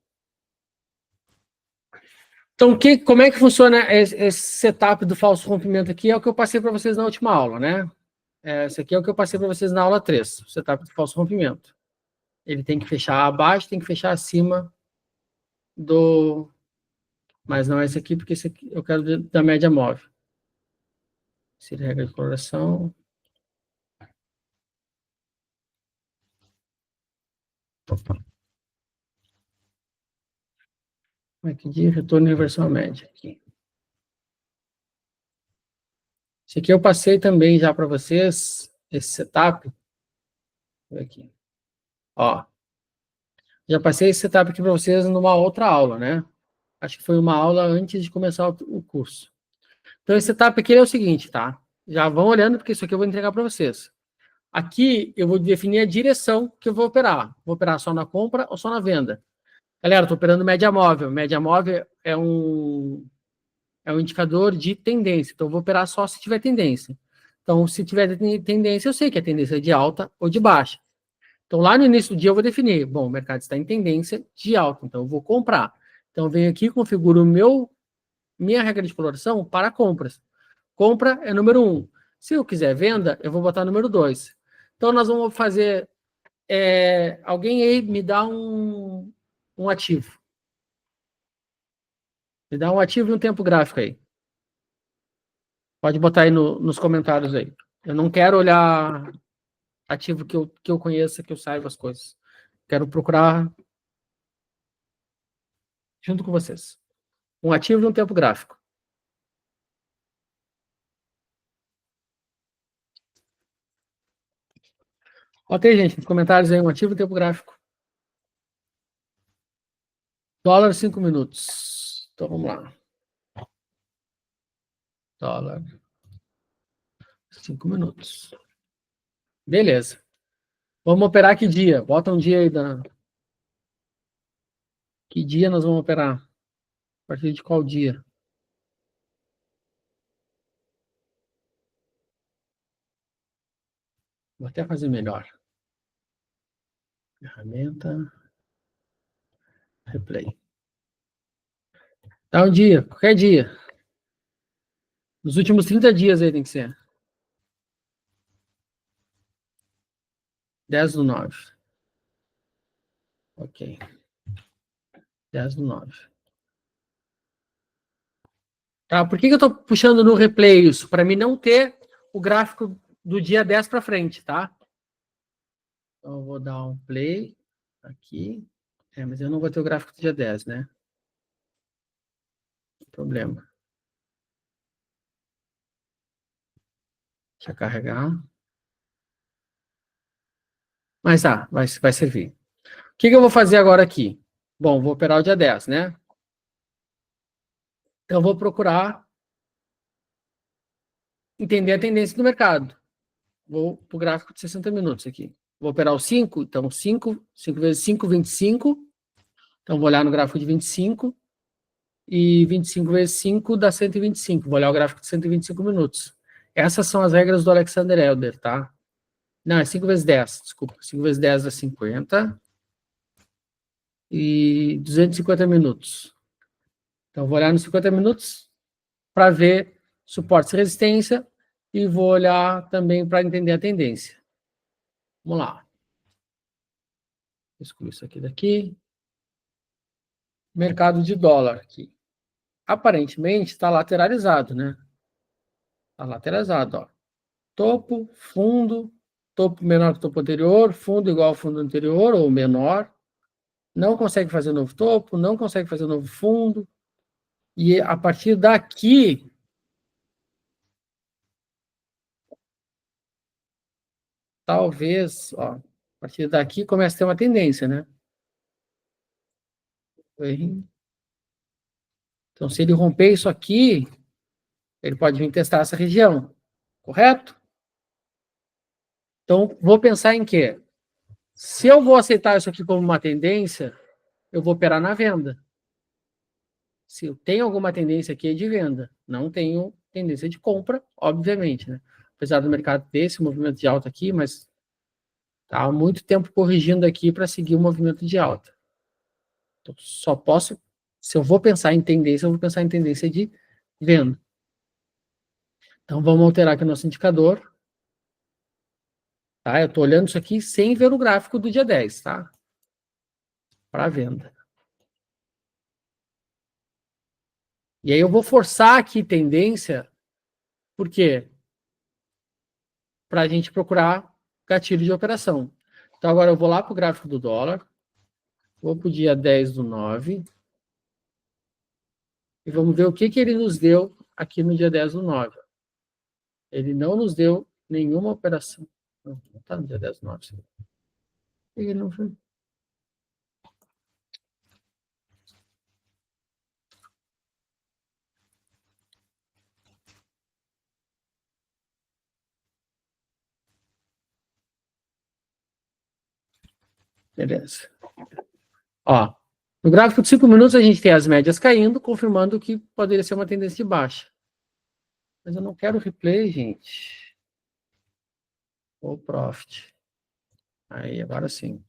Então, como é que funciona esse setup do falso rompimento aqui? É o que eu passei para vocês na última aula, né? Esse aqui é o que eu passei para vocês na aula 3, o setup do falso rompimento. Ele tem que fechar abaixo, tem que fechar acima do... Mas não é esse aqui, porque esse aqui eu quero da média móvel. Seria regra de coloração. Opa. Como é que diz? Retorno e inversão à média. Aqui. Esse aqui eu passei também já para vocês, esse setup. Aqui. Ó. Já passei esse setup aqui para vocês numa outra aula, né? Acho que foi uma aula antes de começar o curso. Então, esse setup aqui é o seguinte, tá? Já vão olhando, porque isso aqui eu vou entregar para vocês. Aqui, eu vou definir a direção que eu vou operar. Vou operar só na compra ou só na venda. Galera, estou operando média móvel. Média móvel é um indicador de tendência. Então, eu vou operar só se tiver tendência. Então, se tiver tendência, eu sei que a tendência é de alta ou de baixa. Então, lá no início do dia, eu vou definir. Bom, o mercado está em tendência de alta, então eu vou comprar. Então, eu venho aqui e configuro minha regra de coloração para compras. Compra é número 1. Se eu quiser venda, eu vou botar número 2. Então, nós vamos fazer... alguém aí me dá um ativo. Me dá um ativo e um tempo gráfico aí. Pode botar aí nos comentários aí. Eu não quero olhar ativo que eu conheça, que eu saiba as coisas. Quero procurar junto com vocês. Um ativo e um tempo gráfico. Ok, gente, nos comentários aí, um ativo e um tempo gráfico. Dólar, 5 minutos. Então, vamos lá. Dólar, 5 minutos. Beleza. Vamos operar que dia? Bota um dia aí. Que dia nós vamos operar? A partir de qual dia? Vou até fazer melhor. Ferramenta. Replay. Dá um dia, qualquer dia. Nos últimos 30 dias aí tem que ser. 10/9. Ok. 10/9. Tá, por que eu estou puxando no replay isso? Para mim não ter o gráfico do dia 10 para frente, tá? Então, eu vou dar um play aqui. Mas eu não vou ter o gráfico do dia 10, né? Não tem problema. Deixa eu carregar. Mas tá, vai servir. O que eu vou fazer agora aqui? Bom, vou operar o dia 10, né? Então, eu vou procurar entender a tendência do mercado. Vou para o gráfico de 60 minutos aqui. Vou operar o 5, então 5 vezes 5, 25. Então, vou olhar no gráfico de 25 e 25 vezes 5 dá 125. Vou olhar o gráfico de 125 minutos. Essas são as regras do Alexander Elder, tá? Não, é 5 vezes 10, desculpa. 5 vezes 10 dá 50. E 250 minutos. Então, vou olhar nos 50 minutos para ver suporte e resistência e vou olhar também para entender a tendência. Vamos lá. Excluir isso aqui daqui. Mercado de dólar aqui. Aparentemente está lateralizado, né? Está lateralizado, ó. Topo, fundo, topo menor que o topo anterior, fundo igual ao fundo anterior ou menor. Não consegue fazer novo topo, não consegue fazer novo fundo. E a partir daqui, talvez, ó, a partir daqui comece a ter uma tendência, né? Então, se ele romper isso aqui, ele pode vir testar essa região, correto? Então, vou pensar em quê? Se eu vou aceitar isso aqui como uma tendência, eu vou operar na venda. Se eu tenho alguma tendência aqui é de venda, não tenho tendência de compra, obviamente, né? Apesar do mercado ter esse movimento de alta aqui, mas tá há muito tempo corrigindo aqui para seguir o movimento de alta. Então, só posso, se eu vou pensar em tendência, eu vou pensar em tendência de venda. Então, vamos alterar aqui o nosso indicador. Tá? Eu estou olhando isso aqui sem ver o gráfico do dia 10, tá? Para venda. E aí eu vou forçar aqui tendência, por quê? Para a gente procurar gatilho de operação. Então, agora eu vou lá para o gráfico do dólar, vou para o dia 10/9, e vamos ver o que ele nos deu aqui no dia 10/9. Ele não nos deu nenhuma operação. Não está no dia 10/9. Ele não foi. Beleza. Ó, no gráfico de 5 minutos a gente tem as médias caindo, confirmando que poderia ser uma tendência de baixa. Mas eu não quero replay, gente. Ou profit. Aí, agora sim.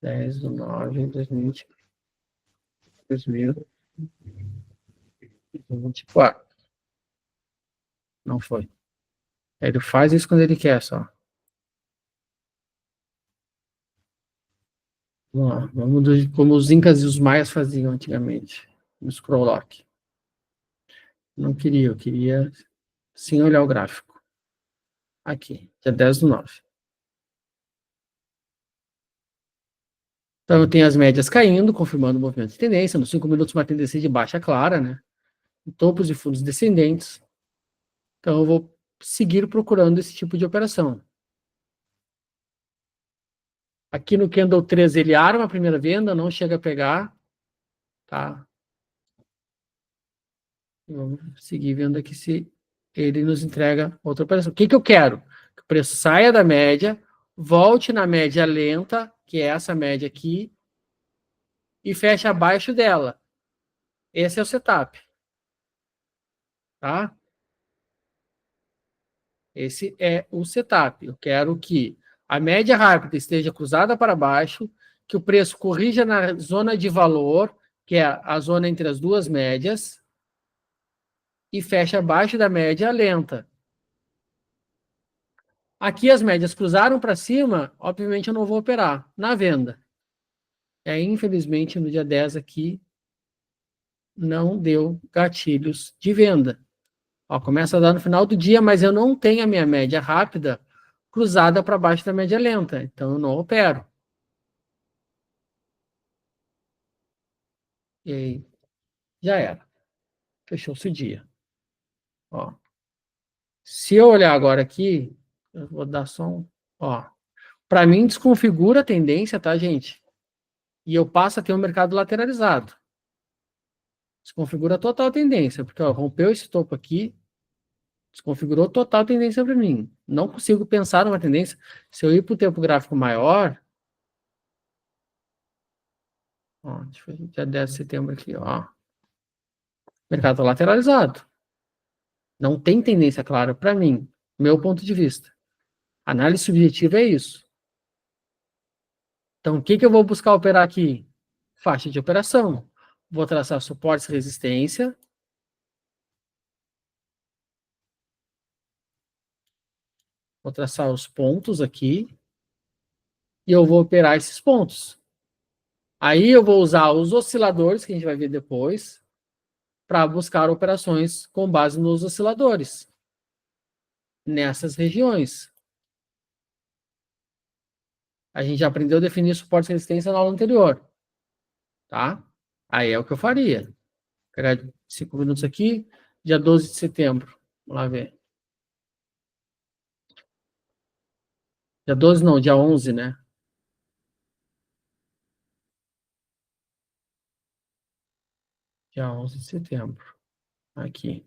10/9/2024. Não foi. Ele faz isso quando ele quer, só. Vamos lá. Vamos como os incas e os maias faziam antigamente. No scroll lock. Não queria, eu queria sim olhar o gráfico. Aqui, dia 10/9. Então, eu tenho as médias caindo, confirmando o movimento de tendência. Nos 5 minutos, uma tendência de baixa clara, né? Topos e fundos descendentes. Então, eu vou seguir procurando esse tipo de operação. Aqui no Candle 13, ele arma a primeira venda, não chega a pegar. Tá? Vamos seguir vendo aqui se ele nos entrega outra operação. O que eu quero? Que o preço saia da média, volte na média lenta, que é essa média aqui, e feche abaixo dela. Esse é o setup. Tá? Esse é o setup. Eu quero que a média rápida esteja cruzada para baixo, que o preço corrija na zona de valor, que é a zona entre as duas médias, e feche abaixo da média lenta. Aqui as médias cruzaram para cima, obviamente eu não vou operar na venda. Infelizmente, no dia 10 aqui, não deu gatilhos de venda. Ó, começa a dar no final do dia, mas eu não tenho a minha média rápida cruzada para baixo da média lenta, então eu não opero. E aí, já era. Fechou-se o dia. Ó. Se eu olhar agora aqui, eu vou dar só um... Ó. Para mim, desconfigura a tendência, tá, gente? E eu passo a ter um mercado lateralizado. Desconfigura total a tendência, porque ó, rompeu esse topo aqui, desconfigurou total a tendência para mim. Não consigo pensar numa tendência. Se eu ir para o tempo gráfico maior, ó, deixa eu ver, dia 10 de setembro aqui, ó. O mercado está lateralizado. Não tem tendência clara para mim, meu ponto de vista. Análise subjetiva é isso. Então, o que eu vou buscar operar aqui? Faixa de operação. Vou traçar suporte e resistência. Vou traçar os pontos aqui. E eu vou operar esses pontos. Aí eu vou usar os osciladores, que a gente vai ver depois, para buscar operações com base nos osciladores. Nessas regiões. A gente já aprendeu a definir suporte e resistência na aula anterior. Tá? Aí é o que eu faria. Vou pegar 5 minutos aqui, dia 12 de setembro. Vamos lá ver. Dia 12 não, dia 11, né? Dia 11 de setembro. Aqui.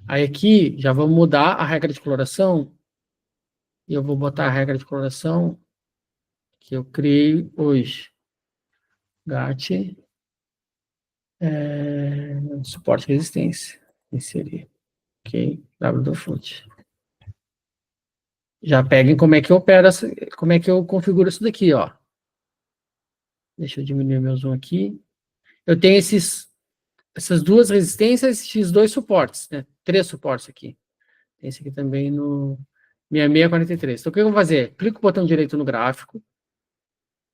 Aí aqui já vamos mudar a regra de coloração. E eu vou botar a regra de coloração que eu criei hoje. GAT. Suporte e resistência. Inserir. Ok. W do FUT. Já peguem como é que eu opero, como é que eu configuro isso daqui, ó. Deixa eu diminuir meu zoom aqui. Eu tenho essas duas resistências e esses dois suportes, né? 3 suportes aqui. Tem esse aqui também no 6643. Então, o que eu vou fazer? Clico o botão direito no gráfico,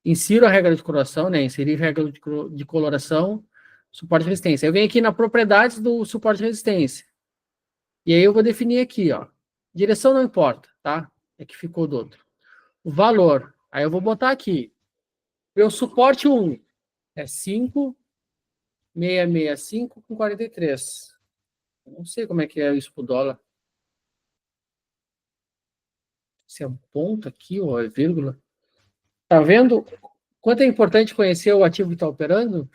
insiro a regra de coloração, né? Inserir regra de coloração, suporte e resistência. Eu venho aqui na propriedades do suporte e resistência. E aí eu vou definir aqui, ó. Direção não importa, tá? É que ficou do outro. O valor. Aí eu vou botar aqui. Meu suporte 1 é 5,665 com 43. Não sei como é que é isso pro dólar. Se é ponto aqui ou é vírgula. Tá vendo quanto é importante conhecer o ativo que está operando?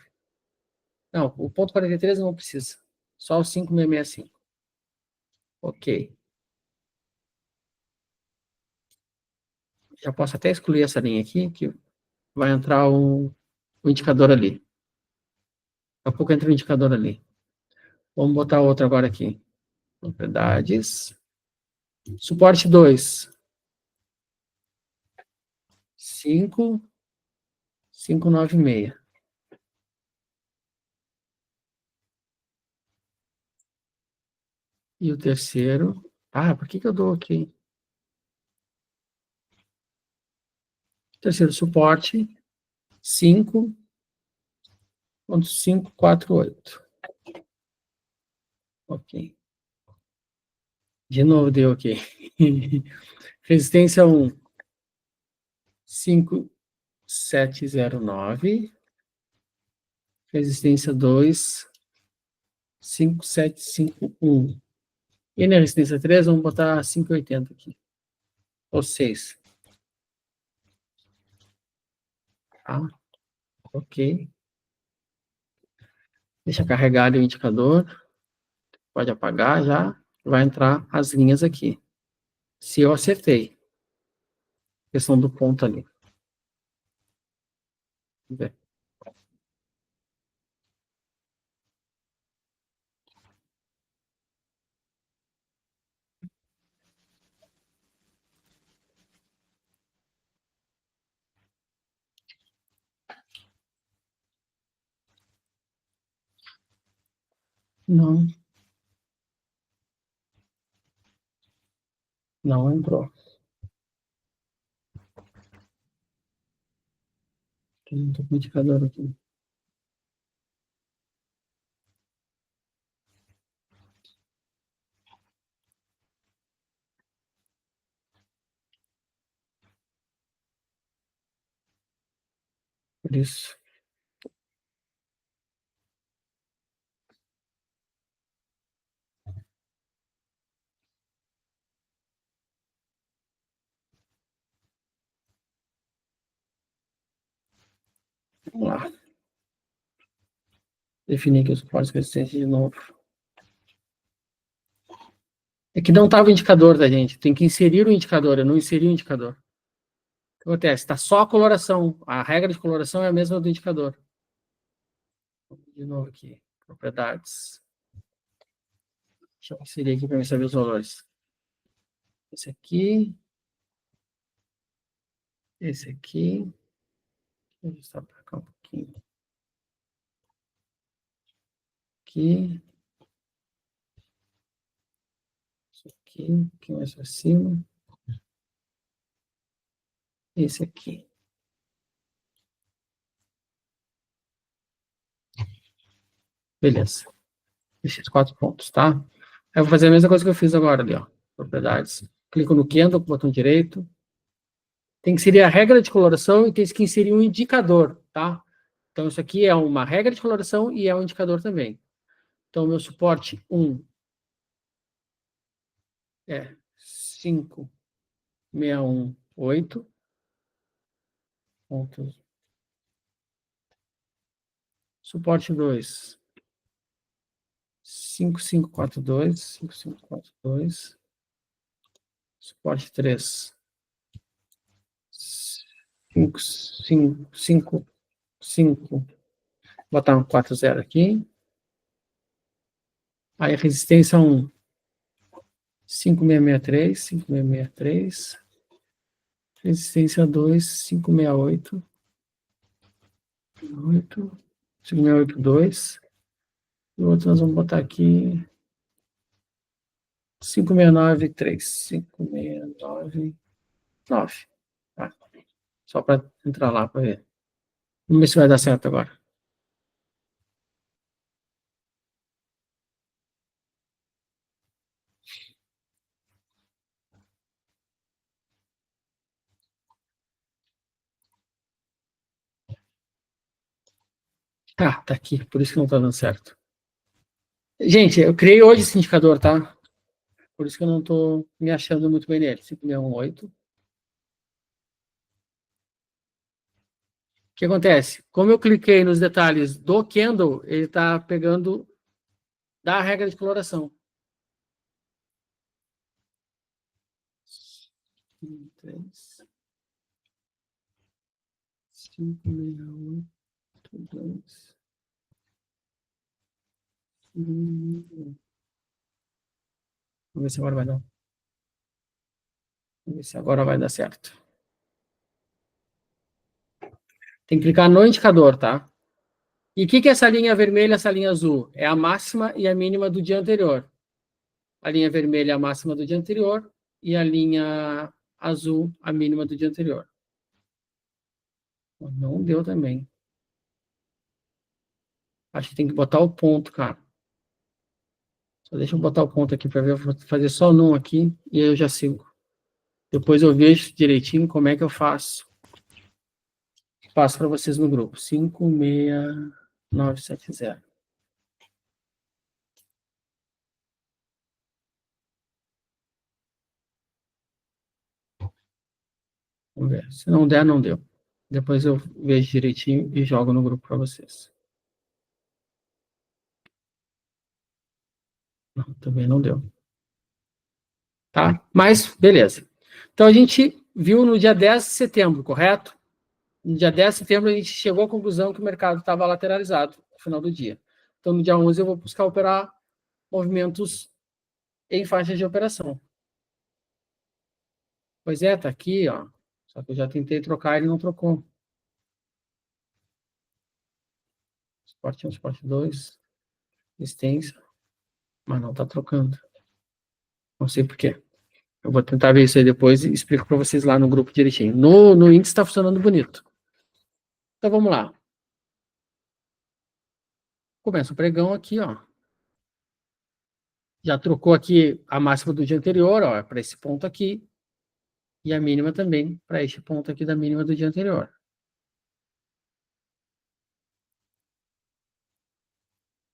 Não, o ponto 43 não precisa. Só o 5,665. Ok. Já posso até excluir essa linha aqui, que vai entrar um indicador ali. Daqui a pouco entra o indicador ali. Vamos botar outro agora aqui. Propriedades. Suporte 2. 5,596. E o terceiro. Ah, por que eu dou aqui? Terceiro suporte. 5,548. Ok. De novo deu ok. Resistência 1. 5,709. Resistência 2. 5,751. E na resistência 3, vamos botar 5,80 aqui. Ou 6. Tá? Ok. Deixa carregar ali o indicador. Pode apagar já. Vai entrar as linhas aqui. Se eu acertei. Questão do ponto ali. Vamos ver. Não. Não entrou. Não estou com o indicador aqui. Por isso. Vamos lá. Definir aqui os suportes de resistência de novo. É que não estava o indicador da gente. Tem que inserir o indicador. Eu não inseri o indicador. O que acontece? Está só a coloração. A regra de coloração é a mesma do indicador. De novo aqui, propriedades. Deixa eu inserir aqui para mim saber os valores. Esse aqui. Esse aqui. Vou ajustar para cá um pouquinho. Aqui. Isso aqui. Um pouquinho mais para cima. Esse aqui. Beleza. Esses 4 pontos, tá? Eu vou fazer a mesma coisa que eu fiz agora ali, ó. Propriedades. Clico no Candle com o botão direito. Tem que inserir a regra de coloração e tem que inserir um indicador, tá? Então, isso aqui é uma regra de coloração e é um indicador também. Então, meu suporte 1 é 5618. Pontos. Suporte 2, 5542, 5542. Suporte 3, 5555. Botar um 40 aqui. Aí resistência 1, 5663, 5663. Resistência 2, 568. 5682. E o outro nós vamos botar aqui 5693. 5699. Tá? Só para entrar lá para ver. Vamos ver se vai dar certo agora. Tá aqui, por isso que não tá dando certo. Gente, eu criei hoje esse indicador, tá? Por isso que eu não tô me achando muito bem nele. 5618. O que acontece? Como eu cliquei nos detalhes do candle, ele tá pegando da regra de coloração. 3, 5682. Vamos ver se agora vai dar. Vamos ver se agora vai dar certo. Tem que clicar no indicador, tá? E o que é essa linha vermelha e essa linha azul? É a máxima e a mínima do dia anterior. A linha vermelha é a máxima do dia anterior e a linha azul a mínima do dia anterior. Não deu também. Acho que tem que botar o ponto, cara. Só deixa eu botar o ponto aqui para ver. Eu vou fazer só num aqui e aí eu já sigo. Depois eu vejo direitinho como é que eu faço. Passo para vocês no grupo. 56970. Vamos ver. Se não der, não deu. Depois eu vejo direitinho e jogo no grupo para vocês. Não, também não deu. Tá? Mas, beleza. Então, a gente viu no dia 10 de setembro, correto? No dia 10 de setembro, a gente chegou à conclusão que o mercado estava lateralizado no final do dia. Então, no dia 11, eu vou buscar operar movimentos em faixa de operação. Pois é, tá aqui, ó. Só que eu já tentei trocar, ele não trocou. Suporte 1, suporte 2, resistência, mas não tá trocando. Não sei por quê. Eu vou tentar ver isso aí depois e explico para vocês lá no grupo direitinho. No índice está funcionando bonito. Então vamos lá. Começa o pregão aqui, ó. Já trocou aqui a máxima do dia anterior, ó, para esse ponto aqui. E a mínima também para este ponto aqui da mínima do dia anterior.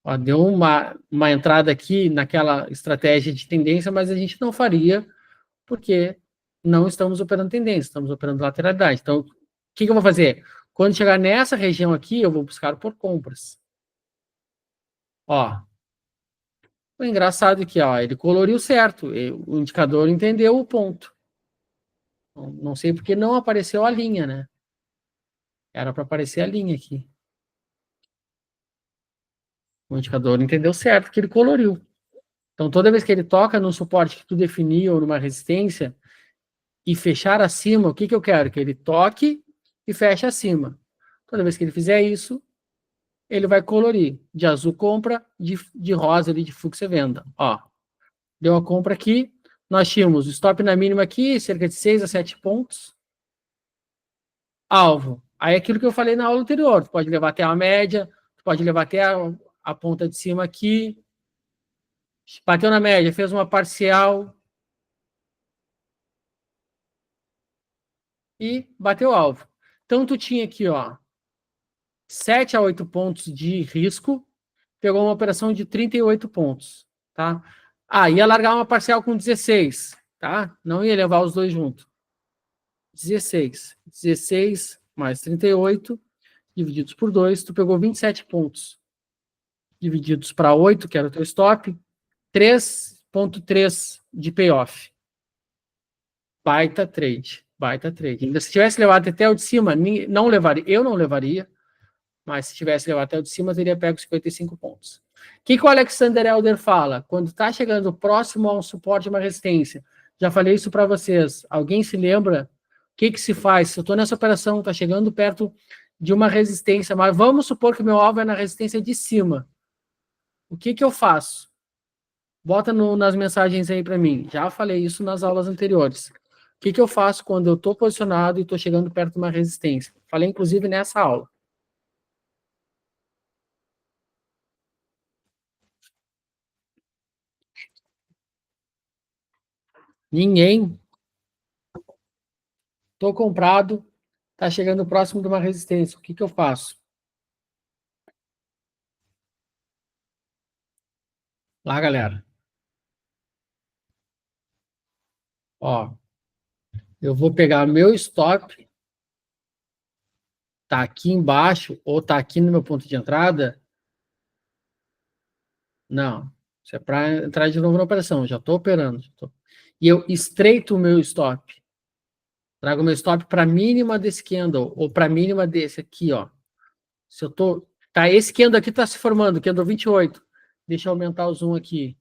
Ó, deu uma entrada aqui naquela estratégia de tendência, mas a gente não faria porque não estamos operando tendência, estamos operando lateralidade. Então, o que eu vou fazer? Quando chegar nessa região aqui, eu vou buscar por compras. Ó, o engraçado aqui, ó, ele coloriu certo, o indicador entendeu o ponto. Não sei porque não apareceu a linha, né? Era para aparecer a linha aqui. O indicador entendeu certo que ele coloriu. Então, toda vez que ele toca num suporte que tu definiu, ou numa resistência, e fechar acima, o que que eu quero? Que ele toque e feche acima. Toda vez que ele fizer isso, ele vai colorir. De azul compra, de rosa ali, de fluxo é venda. Ó, deu a compra aqui, nós tínhamos o stop na mínima aqui, cerca de 6 a 7 pontos. Alvo. Aí aquilo que eu falei na aula anterior, tu pode levar até a média, tu pode levar até a ponta de cima aqui. Bateu na média, fez uma parcial e bateu o alvo. Então tu tinha aqui, ó, 7 a 8 pontos de risco, pegou uma operação de 38 pontos, tá? Ah, ia largar uma parcial com 16, tá? Não ia levar os dois juntos. 16. 16 mais 38, divididos por 2, tu pegou 27 pontos. Divididos para 8, que era o teu stop, 3,3 de payoff. Baita trade. Baita trade. Ainda se tivesse levado até o de cima, não levaria, eu não levaria, mas se tivesse levado até o de cima, teria pego 55 pontos. O que o Alexander Elder fala? Quando está chegando próximo a um suporte, uma resistência. Já falei isso para vocês. Alguém se lembra? O que se faz? Se eu estou nessa operação, está chegando perto de uma resistência, mas vamos supor que meu alvo é na resistência de cima. O que eu faço? Bota nas mensagens aí para mim. Já falei isso nas aulas anteriores. O que eu faço quando eu estou posicionado e estou chegando perto de uma resistência? Falei, inclusive, nessa aula. Ninguém. Estou comprado, está chegando próximo de uma resistência. O que eu faço? Lá, galera. Ó, eu vou pegar meu stop, tá aqui embaixo, ou tá aqui no meu ponto de entrada. Não, isso é para entrar de novo na operação. Já estou operando. E eu estreito o meu stop. Trago o meu stop para a mínima desse candle, ou para a mínima desse aqui, ó. Se eu tô. Tá, esse candle aqui está se formando, candle 28. Deixa eu aumentar o zoom aqui.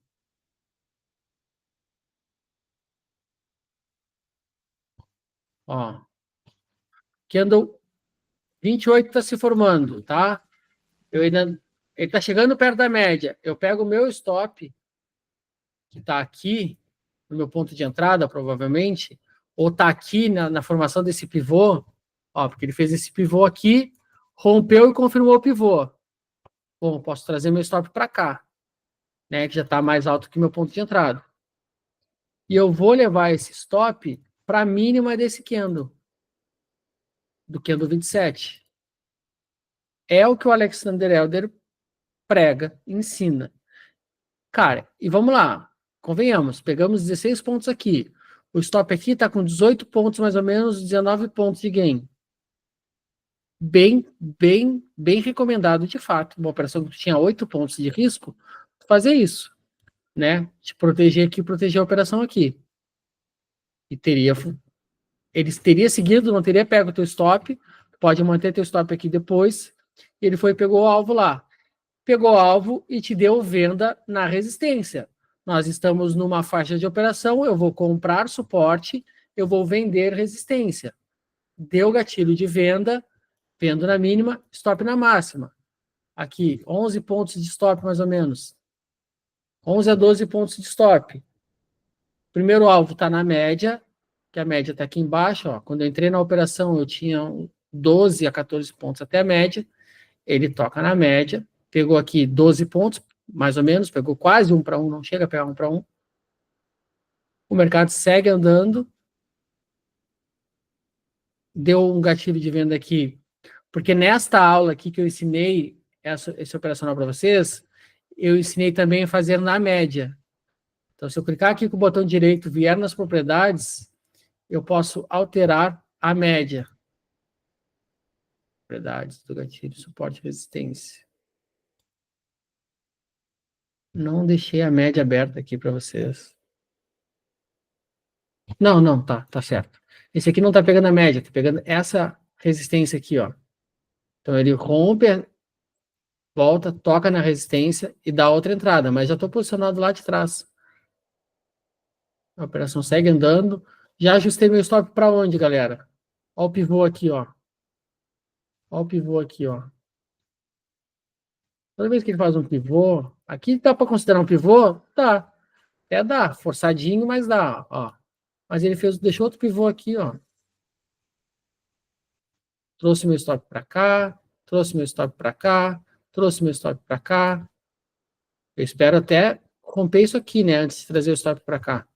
Ó. Candle 28 está se formando, tá? Eu ainda. Ele está chegando perto da média. Eu pego o meu stop, que está aqui, no meu ponto de entrada, provavelmente, ou está aqui na formação desse pivô, ó, porque ele fez esse pivô aqui, rompeu e confirmou o pivô. Bom, eu posso trazer meu stop para cá, né, que já está mais alto que meu ponto de entrada. E eu vou levar esse stop para a mínima desse candle, do candle 27. É o que o Alexander Elder prega, ensina. Cara, e vamos lá, convenhamos, pegamos 16 pontos aqui. O stop aqui está com 18 pontos, mais ou menos, 19 pontos de gain. Bem recomendado, de fato. Uma operação que tinha 8 pontos de risco, fazer isso, né? Te proteger aqui, proteger a operação aqui. E ele teria seguido, não teria pego o teu stop, pode manter teu stop aqui depois. Ele foi e pegou o alvo lá. Pegou o alvo e te deu venda na resistência. Nós estamos numa faixa de operação, eu vou comprar suporte, eu vou vender resistência. Deu gatilho de venda, vendo na mínima, stop na máxima. Aqui, 11 pontos de stop mais ou menos. 11 a 12 pontos de stop. Primeiro alvo está na média, que a média está aqui embaixo. Ó. Quando eu entrei na operação, eu tinha 12 a 14 pontos até a média. Ele toca na média, pegou aqui 12 pontos, mais ou menos, pegou quase 1 para 1, não chega a pegar 1 para 1. O mercado segue andando. Deu um gatilho de venda aqui, porque nesta aula aqui que eu ensinei esse operacional para vocês, eu ensinei também a fazer na média. Então, se eu clicar aqui com o botão direito, vier nas propriedades, eu posso alterar a média. Propriedades do gatilho, suporte e resistência. Não deixei a média aberta aqui para vocês. Não, tá certo. Esse aqui não tá pegando a média, tá pegando essa resistência aqui, ó. Então ele rompe, volta, toca na resistência e dá outra entrada, mas já estou posicionado lá de trás. A operação segue andando. Já ajustei meu stop para onde, galera? Olha o pivô aqui, ó. Olha o pivô aqui, ó. Toda vez que ele faz um pivô, aqui dá para considerar um pivô? Dá. É dá, forçadinho, mas dá, ó. Mas ele deixou outro pivô aqui, ó. Trouxe meu stop para cá, trouxe meu stop para cá, trouxe meu stop para cá. Eu espero até romper isso aqui, né, antes de trazer o stop para cá.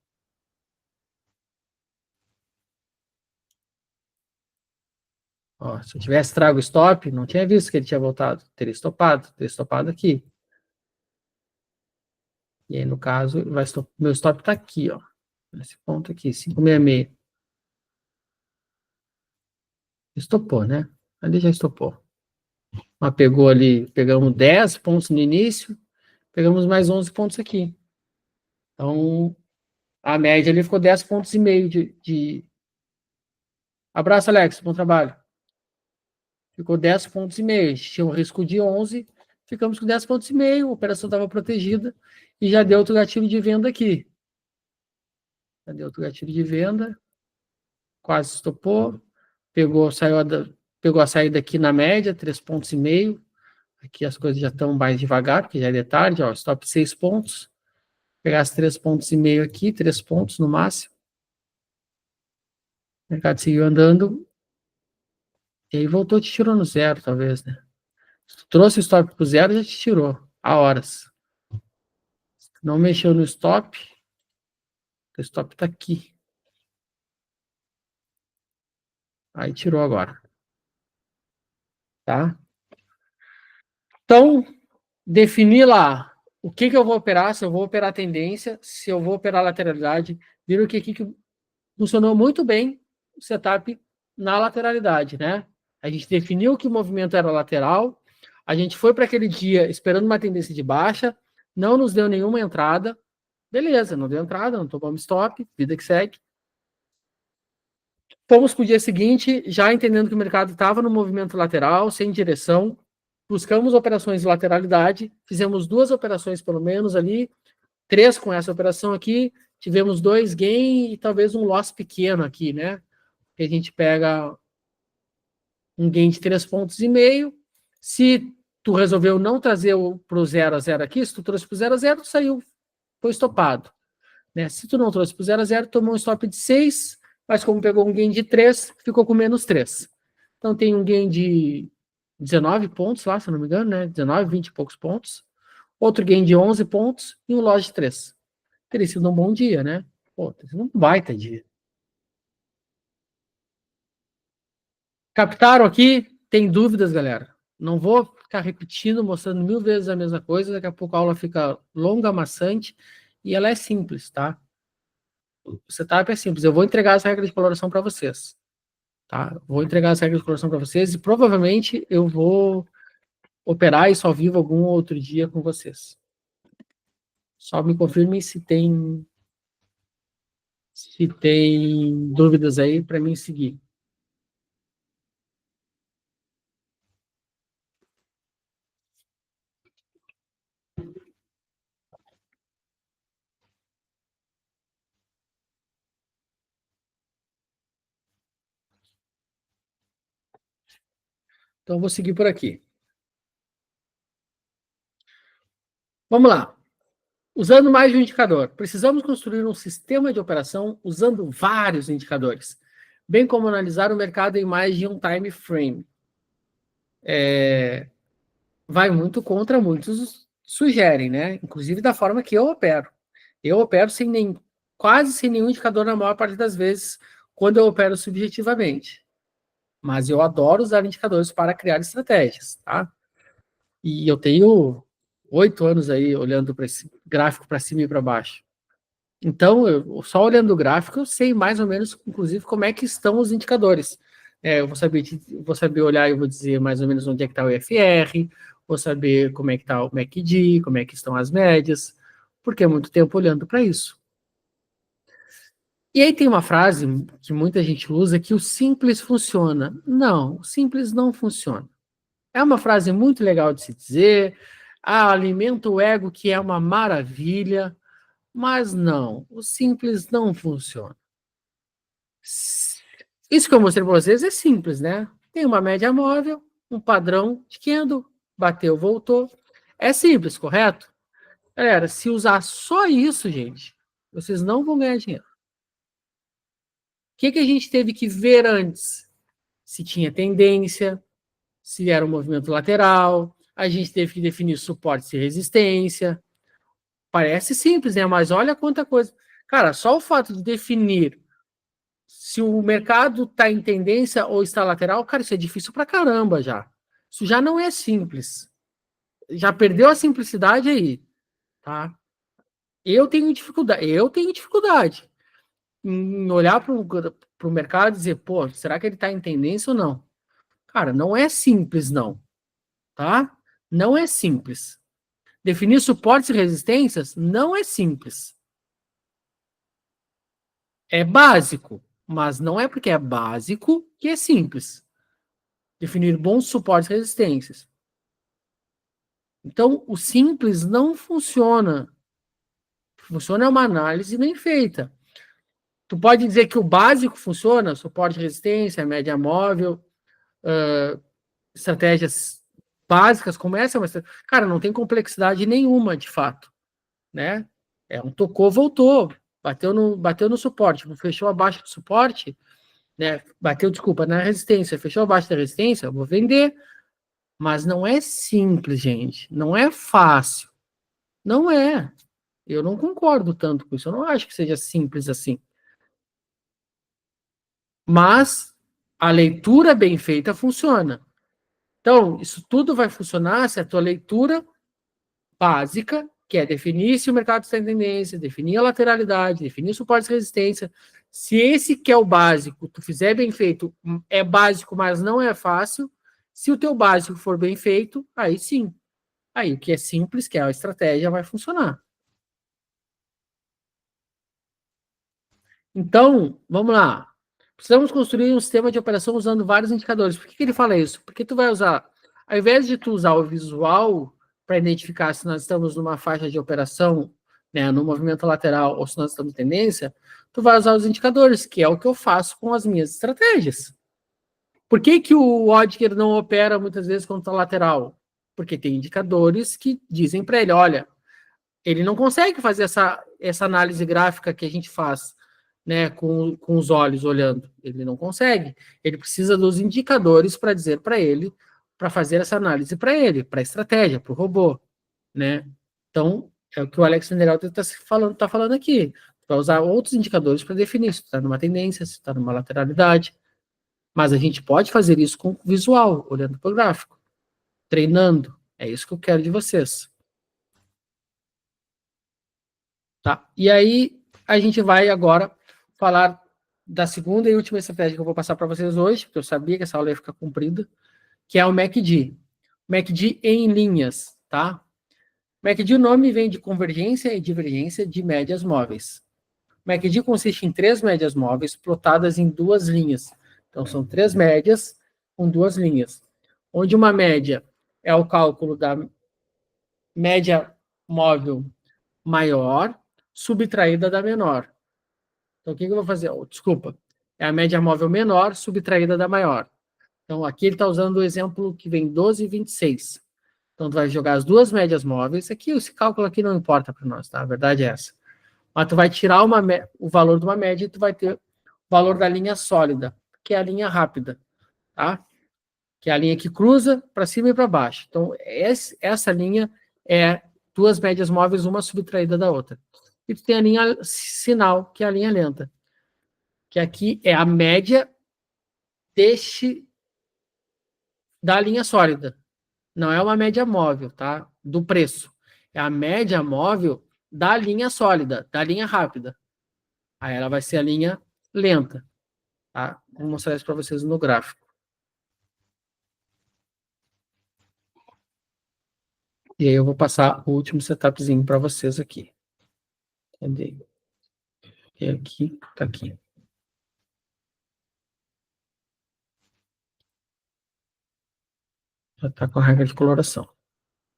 Ó, se eu tivesse trago o stop, não tinha visto que ele tinha voltado. Teria estopado aqui. E aí, no caso, meu stop está aqui, ó. Nesse ponto aqui, 566. Estopou, né? Ali já estopou. Mas pegou ali, pegamos 10 pontos no início, pegamos mais 11 pontos aqui. Então, a média ali ficou 10 pontos e meio de... Abraço, Alex, bom trabalho. Ficou 10 pontos e meio. A gente tinha um risco de 11, ficamos com 10 pontos e meio, a operação estava protegida e já deu outro gatilho de venda aqui. Já deu outro gatilho de venda, quase estopou, pegou a saída aqui na média, 3 pontos e meio. Aqui as coisas já estão mais devagar, porque já é de tarde, ó, stop 6 pontos. Pegar as 3 pontos e meio aqui, 3 pontos no máximo. O mercado seguiu andando. E aí voltou, te tirou no zero, talvez, né? Se tu trouxe o stop pro zero, já te tirou. Há horas. Não mexeu no stop. O stop tá aqui. Aí tirou agora. Tá? Então, definir lá o que eu vou operar, se eu vou operar tendência, se eu vou operar lateralidade. Viram que aqui que funcionou muito bem o setup na lateralidade, né? A gente definiu que o movimento era lateral, a gente foi para aquele dia esperando uma tendência de baixa, não nos deu nenhuma entrada, beleza, não deu entrada, não tomamos stop, vida que segue. Fomos para o dia seguinte, já entendendo que o mercado estava no movimento lateral, sem direção, buscamos operações de lateralidade, fizemos 2 operações pelo menos ali, 3 com essa operação aqui, tivemos 2 gain e talvez um loss pequeno aqui, né? Que a gente pega um gain de 3 pontos e meio. Se tu resolveu não trazer para o 0 a 0 aqui, se tu trouxe para o 0 a 0, saiu, foi estopado. Né? Se tu não trouxe para o 0 a 0, tomou um stop de 6, mas como pegou um gain de 3, ficou com menos 3. Então tem um gain de 19 pontos lá, se eu não me engano, né? 19, 20 e poucos pontos. Outro gain de 11 pontos e um loss de 3. Teria sido um bom dia, né? Pô, teria sido um baita dia. Captaram aqui? Tem dúvidas, galera? Não vou ficar repetindo, mostrando 1000 vezes a mesma coisa, daqui a pouco a aula fica longa, maçante, e ela é simples, tá? O setup é simples, eu vou entregar as regras de coloração para vocês, tá? Vou entregar as regras de coloração para vocês e provavelmente eu vou operar isso ao vivo algum outro dia com vocês. Só me confirmem se tem dúvidas aí para mim seguir. Então, eu vou seguir por aqui. Vamos lá. Usando mais de um indicador, precisamos construir um sistema de operação usando vários indicadores, bem como analisar o mercado em mais de um time frame. Vai muito contra muitos sugerem, né? Inclusive da forma que eu opero. Eu opero quase sem nenhum indicador na maior parte das vezes, quando eu opero subjetivamente. Mas eu adoro usar indicadores para criar estratégias, tá? E eu tenho 8 anos aí olhando para esse gráfico para cima e para baixo. Então, só olhando o gráfico, eu sei mais ou menos, inclusive, como é que estão os indicadores. Eu vou saber olhar e vou dizer mais ou menos onde é que está o IFR, vou saber como é que está o MACD, como é que estão as médias, porque é muito tempo olhando para isso. E aí tem uma frase que muita gente usa que o simples funciona. Não, o simples não funciona. É uma frase muito legal de se dizer. Ah, alimenta o ego, que é uma maravilha. Mas não, o simples não funciona. Isso que eu mostrei para vocês é simples, né? Tem uma média móvel, um padrão de candle, bateu, voltou. É simples, correto? Galera, se usar só isso, gente, vocês não vão ganhar dinheiro. O que a gente teve que ver antes? Se tinha tendência, se era um movimento lateral, a gente teve que definir suporte e resistência. Parece simples, né? Mas olha quanta coisa. Cara, só o fato de definir se o mercado está em tendência ou está lateral, cara, isso é difícil pra caramba já. Isso já não é simples. Já perdeu a simplicidade aí, tá? Eu tenho dificuldade em olhar para o mercado e dizer, pô, será que ele está em tendência ou não? Cara, não é simples, não, tá? Não é simples. Definir suportes e resistências não é simples. É básico, mas não é porque é básico que é simples. Definir bons suportes e resistências. Então, o simples não funciona. Funciona uma análise bem feita. Tu pode dizer que o básico funciona, suporte, resistência, média móvel, estratégias básicas como essa, mas, cara, não tem complexidade nenhuma, de fato, né? É um tocou, voltou, bateu no suporte, fechou abaixo do suporte, né? Bateu, desculpa, na resistência, fechou abaixo da resistência, eu vou vender, mas não é simples, gente, não é fácil, não é. Eu não concordo tanto com isso, eu não acho que seja simples assim. Mas a leitura bem feita funciona. Então, isso tudo vai funcionar se a tua leitura básica, que é definir se o mercado está em tendência, definir a lateralidade, definir suporte e resistência. Se esse que é o básico, tu fizer bem feito, é básico, mas não é fácil. Se o teu básico for bem feito, aí sim. Aí o que é simples, que é a estratégia, vai funcionar. Então, vamos lá. Precisamos construir um sistema de operação usando vários indicadores. Por que ele fala isso? Porque tu vai usar, ao invés de tu usar o visual para identificar se nós estamos numa faixa de operação, né, no movimento lateral ou se nós estamos em tendência, tu vai usar os indicadores, que é o que eu faço com as minhas estratégias. Por que o Odker não opera muitas vezes quando está lateral? Porque tem indicadores que dizem para ele, olha, ele não consegue fazer essa análise gráfica que a gente faz, né, com os olhos olhando. Ele não consegue. Ele precisa dos indicadores para dizer para ele, para fazer essa análise para ele, para a estratégia, para o robô, né? Então, é o que o Alex Neraldo tá falando aqui. Vai usar outros indicadores para definir se está numa tendência, se está numa lateralidade. Mas a gente pode fazer isso com visual, olhando para o gráfico, treinando. É isso que eu quero de vocês. Tá? E aí, a gente vai agora falar da segunda e última estratégia que eu vou passar para vocês hoje, porque eu sabia que essa aula ia ficar comprida, que é o MACD. MACD em linhas, tá? MACD, o nome vem de convergência e divergência de médias móveis. MACD consiste em três médias móveis plotadas em duas linhas. Então, são três médias com duas linhas, onde uma média é o cálculo da média móvel maior subtraída da menor. Então, o que eu vou fazer? Oh, desculpa. É a média móvel menor subtraída da maior. Então, aqui ele está usando o exemplo que vem 12 e 26. Então, tu vai jogar as duas médias móveis. Aqui, esse cálculo aqui não importa para nós, tá? A verdade é essa. Mas tu vai tirar o valor de uma média e tu vai ter o valor da linha sólida, que é a linha rápida, tá? Que é a linha que cruza para cima e para baixo. Então, essa linha é duas médias móveis, uma subtraída da outra. E tu tem a linha sinal, que é a linha lenta, que aqui é a média da linha sólida. Não é uma média móvel, tá? Do preço. É a média móvel da linha sólida, da linha rápida. Aí ela vai ser a linha lenta, tá? Vou mostrar isso para vocês no gráfico. E aí eu vou passar o último setupzinho para vocês aqui. Cadê? E aqui, tá aqui. Já está com a regra de coloração.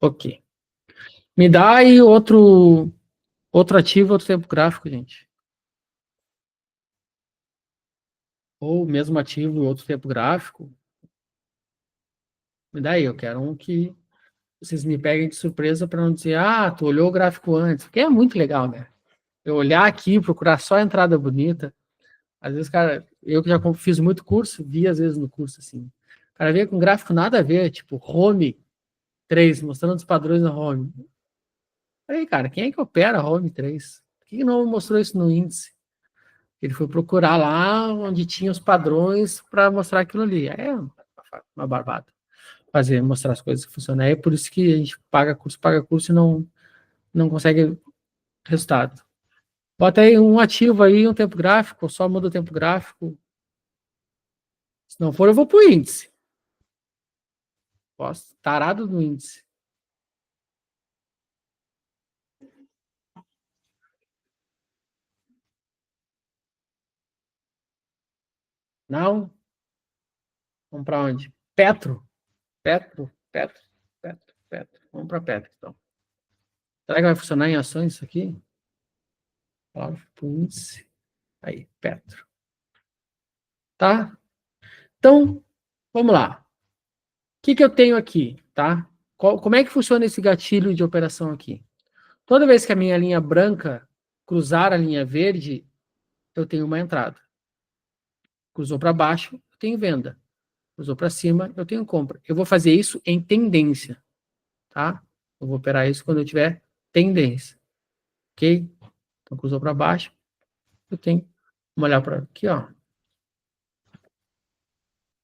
Ok. Me dá aí outro ativo, outro tempo gráfico, gente. Ou mesmo ativo e outro tempo gráfico. Me dá aí, eu quero um que vocês me peguem de surpresa para não dizer, ah, tu olhou o gráfico antes, porque é muito legal, né? Eu olhar aqui, procurar só a entrada bonita. Às vezes, cara, eu que já fiz muito curso, vi às vezes no curso assim. O cara veio com gráfico nada a ver, tipo Home 3, mostrando os padrões na Home. Aí, cara, quem é que opera a Home 3? Por que não mostrou isso no índice? Ele foi procurar lá onde tinha os padrões para mostrar aquilo ali. É uma barbada. Mostrar as coisas que funcionam. É por isso que a gente paga curso e não consegue resultado. Bota aí um ativo aí, um tempo gráfico, só muda o tempo gráfico. Se não for, eu vou pro índice. Posso, tarado do índice. Não? Vamos para onde? Petro. Petro, Petro, Petro, Petro. Vamos para Petro, então. Será que vai funcionar em ações isso aqui? Palavra pro índice. Aí, Petro. Tá? Então, vamos lá. O que eu tenho aqui, tá? Como é que funciona esse gatilho de operação aqui? Toda vez que a minha linha branca cruzar a linha verde, eu tenho uma entrada. Cruzou para baixo, eu tenho venda. Cruzou para cima, eu tenho compra. Eu vou fazer isso em tendência, tá? Eu vou operar isso quando eu tiver tendência, ok? Então, cruzou para baixo, eu tenho. Vamos olhar para aqui, ó.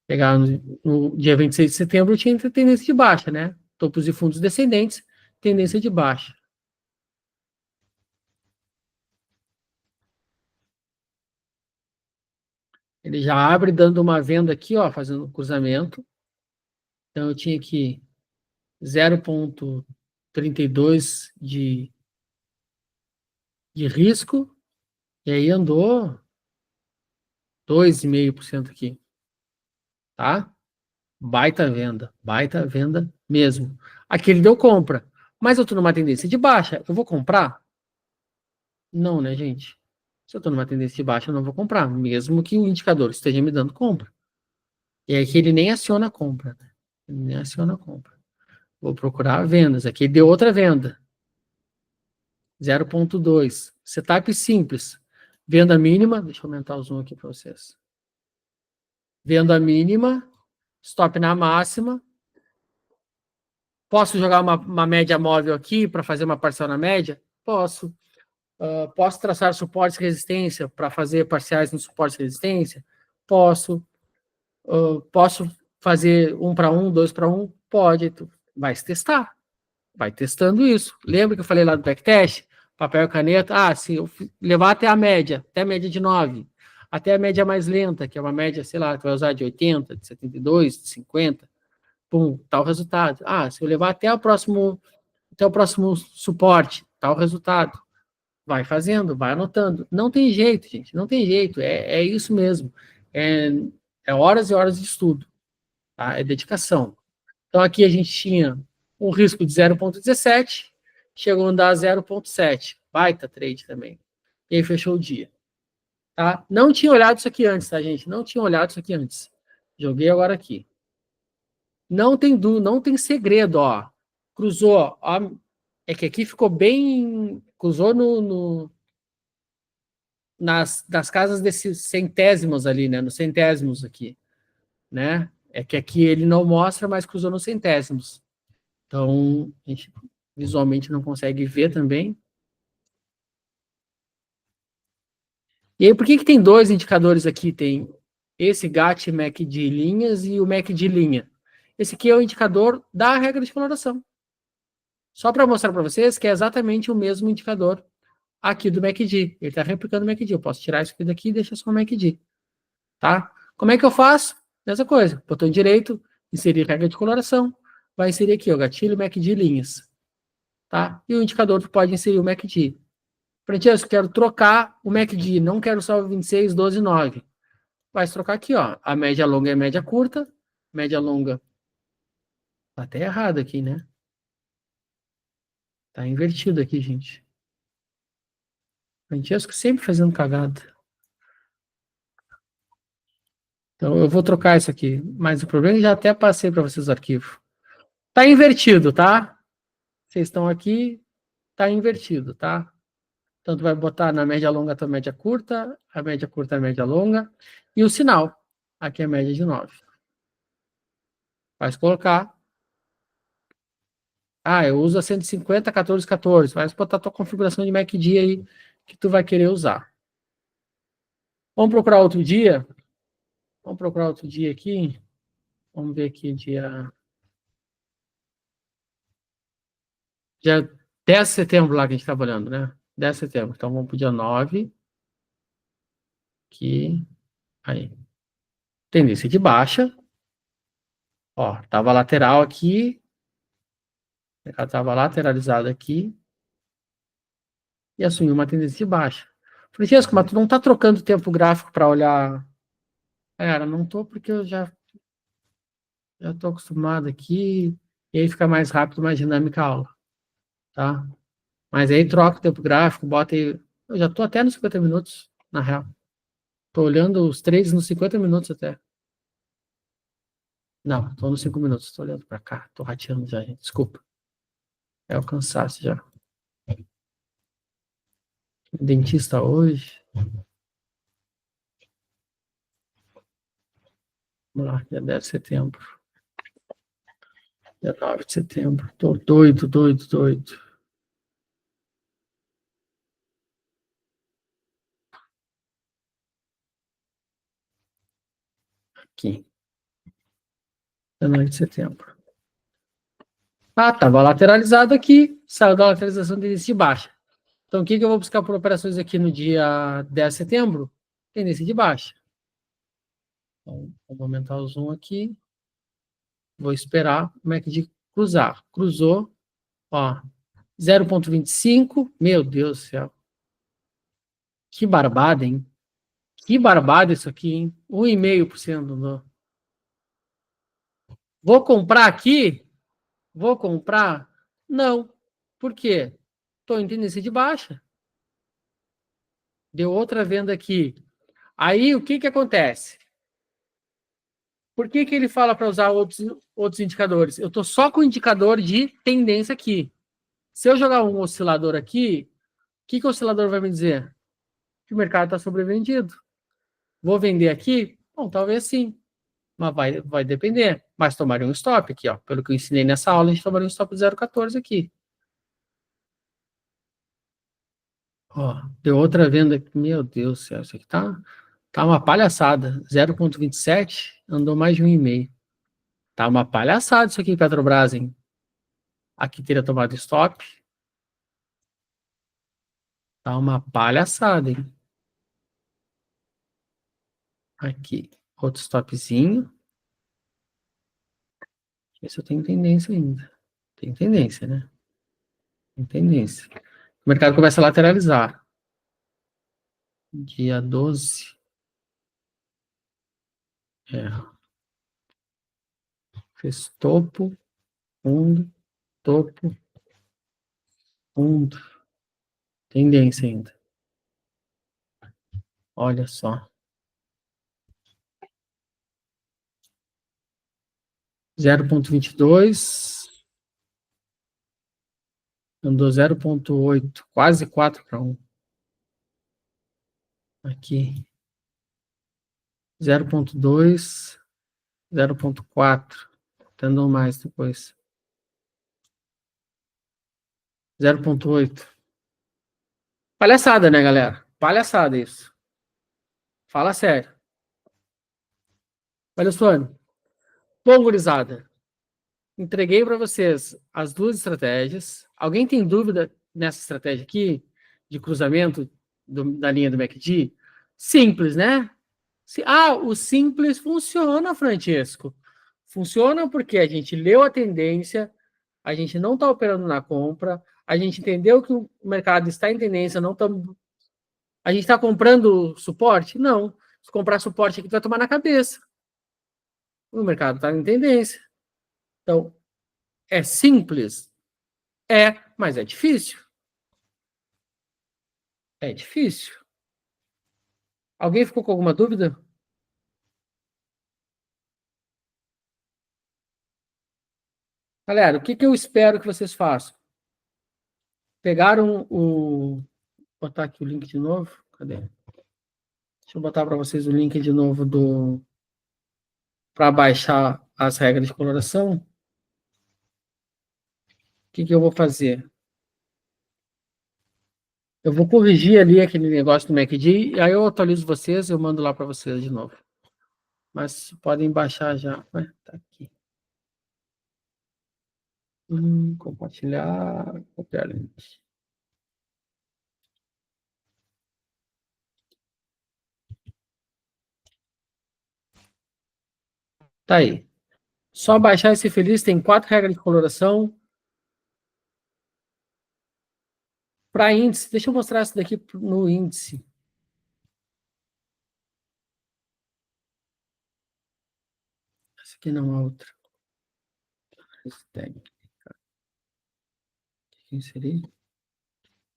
Pegar no dia 26 de setembro, eu tinha tendência de baixa, né? Topos e fundos descendentes, tendência de baixa. Ele já abre dando uma venda aqui, ó, fazendo um cruzamento. Então, eu tinha aqui 0,32 de risco, e aí andou 2,5% aqui, tá? Baita venda mesmo. Aqui ele deu compra, mas eu estou numa tendência de baixa, eu vou comprar? Não, né, gente? Se eu estou numa tendência de baixa, eu não vou comprar, mesmo que o indicador esteja me dando compra. E aqui ele nem aciona a compra, né? Ele nem aciona a compra. Vou procurar vendas. Aqui deu outra venda. 0,2. Setup simples. Venda mínima. Deixa eu aumentar o zoom aqui para vocês. Venda mínima. Stop na máxima. Posso jogar uma média móvel aqui para fazer uma parcial na média? Posso. Posso traçar suportes e resistência para fazer parciais no suporte e resistência? Posso. Posso fazer 1 para 1, 2 para 1? Pode. Tu vai se testar. Vai testando isso. Lembra que eu falei lá do backtest? Papel e caneta. Ah, se eu levar até a média de 9, até a média mais lenta, que é uma média, sei lá, que vai usar de 80, de 72, de 50, pum, tal resultado. Ah, se eu levar até o próximo suporte, tal resultado. Vai fazendo, vai anotando. Não tem jeito, gente, não tem jeito. É isso mesmo. É horas e horas de estudo, tá? É dedicação. Então, aqui a gente tinha um risco de 0,17, chegou a andar 0,7. Baita trade também. E aí fechou o dia. Tá? Não tinha olhado isso aqui antes, tá, gente? Não tinha olhado isso aqui antes. Joguei agora aqui. Não tem segredo, ó. Cruzou, ó. É que aqui ficou bem. Cruzou nas casas desses centésimos ali, né? Nos centésimos aqui, né? É que aqui ele não mostra, mas cruzou nos centésimos. Então, a gente visualmente não consegue ver também. E aí, por que tem dois indicadores aqui? Tem esse GAT MACD linhas e o MACD linha. Esse aqui é o indicador da regra de coloração. Só para mostrar para vocês que é exatamente o mesmo indicador aqui do MACD. Ele está replicando o MACD. Eu posso tirar isso aqui daqui e deixar só o MACD. Tá? Como é que eu faço? Mesma coisa. Botão direito, inserir regra de coloração. Vai inserir aqui, o gatilho MACD linhas. Tá? E o indicador tu pode inserir o MACD. Francesco, quero trocar o MACD, não quero só o 26, 12, 9. Vai trocar aqui, ó. A média longa e a média curta. Média longa Tá até errado aqui, né? Tá invertido aqui, gente. Francesco sempre fazendo cagada. Então eu vou trocar isso aqui. Mas o problema é que já até passei para vocês o arquivo. Tá invertido, tá? Vocês estão aqui, tá invertido, tá? Então, tu vai botar na média longa a tua média curta, a média curta a média longa, e o sinal. Aqui é a média de 9. Vai colocar. Ah, eu uso a 150, 14, 14. Vai botar a tua configuração de MACD aí que tu vai querer usar. Vamos procurar outro dia? Vamos procurar outro dia aqui. Vamos ver aqui, dia 10 de setembro lá que a gente está olhando, né? 10 de setembro. Então, vamos para o dia 9. Aqui. Aí. Tendência de baixa. Ó, tava lateral aqui. Ela estava lateralizada aqui. E assumiu uma tendência de baixa. Francesco, mas tu não está trocando tempo gráfico para olhar. Cara, não tô porque eu já estou acostumado aqui. E aí fica mais rápido, mais dinâmica a aula. Tá? Mas aí troca o tempo gráfico, bota aí. Eu já estou até nos 50 minutos, na real. Estou olhando os três nos 50 minutos até. Não, estou nos 5 minutos. Estou olhando para cá. Estou rateando já, gente. Desculpa. É o cansaço já. Dentista hoje. Vamos lá, dia 10 de setembro. Dia 9 de setembro. Estou doido, doido, doido. Aqui. Dia 9 de setembro. Ah, estava lateralizado aqui. Saiu da lateralização tendência de baixa. Então, o que eu vou buscar por operações aqui no dia 10 de setembro? Tendência de baixa. Então, vou aumentar o zoom aqui. Vou esperar o MACD cruzar. Cruzou. Ó, 0,25. Meu Deus do céu. Que barbada, hein? Que barbada isso aqui, hein? 1,5% do... Vou comprar aqui? Vou comprar? Não. Por quê? Estou em tendência de baixa. Deu outra venda aqui. Aí, o que que acontece? Por que que ele fala para usar outros indicadores? Eu estou só com o indicador de tendência aqui. Se eu jogar um oscilador aqui, o que que o oscilador vai me dizer? Que o mercado está sobrevendido. Vou vender aqui? Bom, talvez sim. Mas vai depender. Mas tomaria um stop aqui, ó. Pelo que eu ensinei nessa aula, a gente tomaria um stop 0,14 aqui. Ó, deu outra venda aqui. Meu Deus do céu, isso aqui tá uma palhaçada. 0,27 andou mais de 1,5. Tá uma palhaçada isso aqui, Petrobras, hein? Aqui teria tomado stop. Tá uma palhaçada, hein? Aqui, outro stopzinho. Esse eu tenho tendência ainda. Tem tendência, né? Tem tendência. O mercado começa a lateralizar. Dia 12. É. Fez topo, fundo, topo, fundo. Tendência ainda. Olha só. 0,22. Andou 0,8. Quase 4 para 1. Aqui. 0,2. 0,4. Andou mais depois. 0,8. Palhaçada, né, galera? Palhaçada isso. Fala sério. Olha só. Bom, gurizada. Entreguei para vocês as duas estratégias. Alguém tem dúvida nessa estratégia aqui, de cruzamento da linha do MACD? Simples, né? O simples funciona, Francesco. Funciona porque a gente leu a tendência, a gente não está operando na compra, a gente entendeu que o mercado está em tendência, não tá... A gente está comprando suporte? Não. Se comprar suporte aqui, vai tomar na cabeça. O mercado está em tendência. Então, É simples? É, mas é difícil. É difícil. Alguém ficou com alguma dúvida? Galera, o que que eu espero que vocês façam? Pegaram o... Vou botar aqui o link de novo. Cadê? Deixa eu botar para vocês o link de novo do para baixar as regras de coloração. O que que eu vou fazer? Eu vou corrigir ali aquele negócio do MACD, e aí eu atualizo vocês, eu mando lá para vocês de novo. Mas podem baixar já. Ué, tá aqui. Compartilhar. Copiar link. Tá aí. Só baixar esse feliz, tem 4 regras de coloração. Para índice, deixa eu mostrar isso daqui no índice. Essa aqui não é outra. Hashtag. Inserir.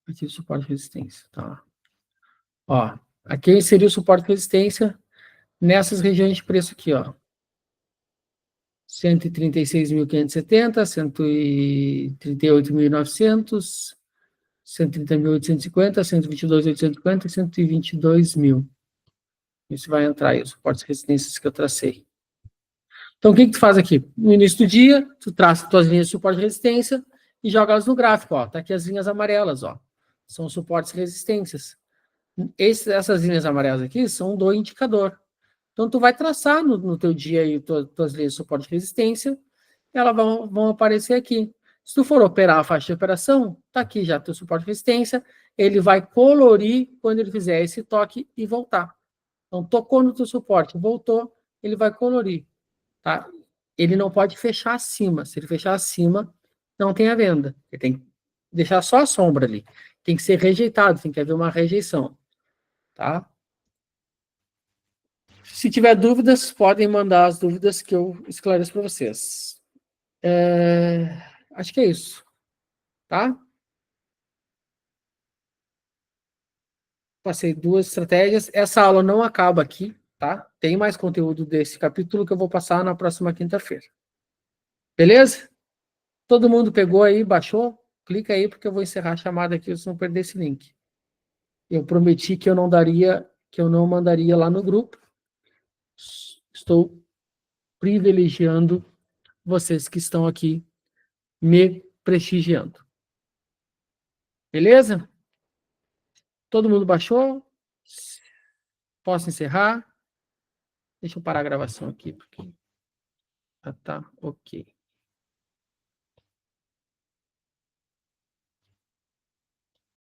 Ativo suporte de resistência. Tá. Ó, aqui eu inseri o suporte de resistência nessas regiões de preço aqui, ó. 136.570, 138.900, 130.850, 122.850 e 122.000. Isso vai entrar aí, os suportes e resistências que eu tracei. Então, o que que tu faz aqui? No início do dia, tu traça as tuas linhas de suporte e resistência e joga elas no gráfico, ó. Tá aqui as linhas amarelas, ó. São suportes e resistências. Essas linhas amarelas aqui são do indicador. Então, tu vai traçar no teu dia aí tuas linhas de suporte e resistência, e elas vão aparecer aqui. Se tu for operar a faixa de operação, tá aqui já teu suporte e resistência, ele vai colorir quando ele fizer esse toque e voltar. Então, tocou no teu suporte, voltou, ele vai colorir, tá? Ele não pode fechar acima. Se ele fechar acima, não tem a venda. Ele tem que deixar só a sombra ali. Tem que ser rejeitado, tem que haver uma rejeição, tá? Se tiver dúvidas, podem mandar as dúvidas que eu esclareço para vocês. Acho que é isso, tá? Passei 2 estratégias. Essa aula não acaba aqui, tá? Tem mais conteúdo desse capítulo que eu vou passar na próxima quinta-feira. Beleza? Todo mundo pegou aí, baixou? Clica aí, porque eu vou encerrar a chamada aqui, se não perder esse link. Eu prometi que eu não mandaria lá no grupo. Estou privilegiando vocês que estão aqui me prestigiando. Beleza? Todo mundo baixou? Posso encerrar? Deixa eu parar a gravação aqui, porque já tá ok.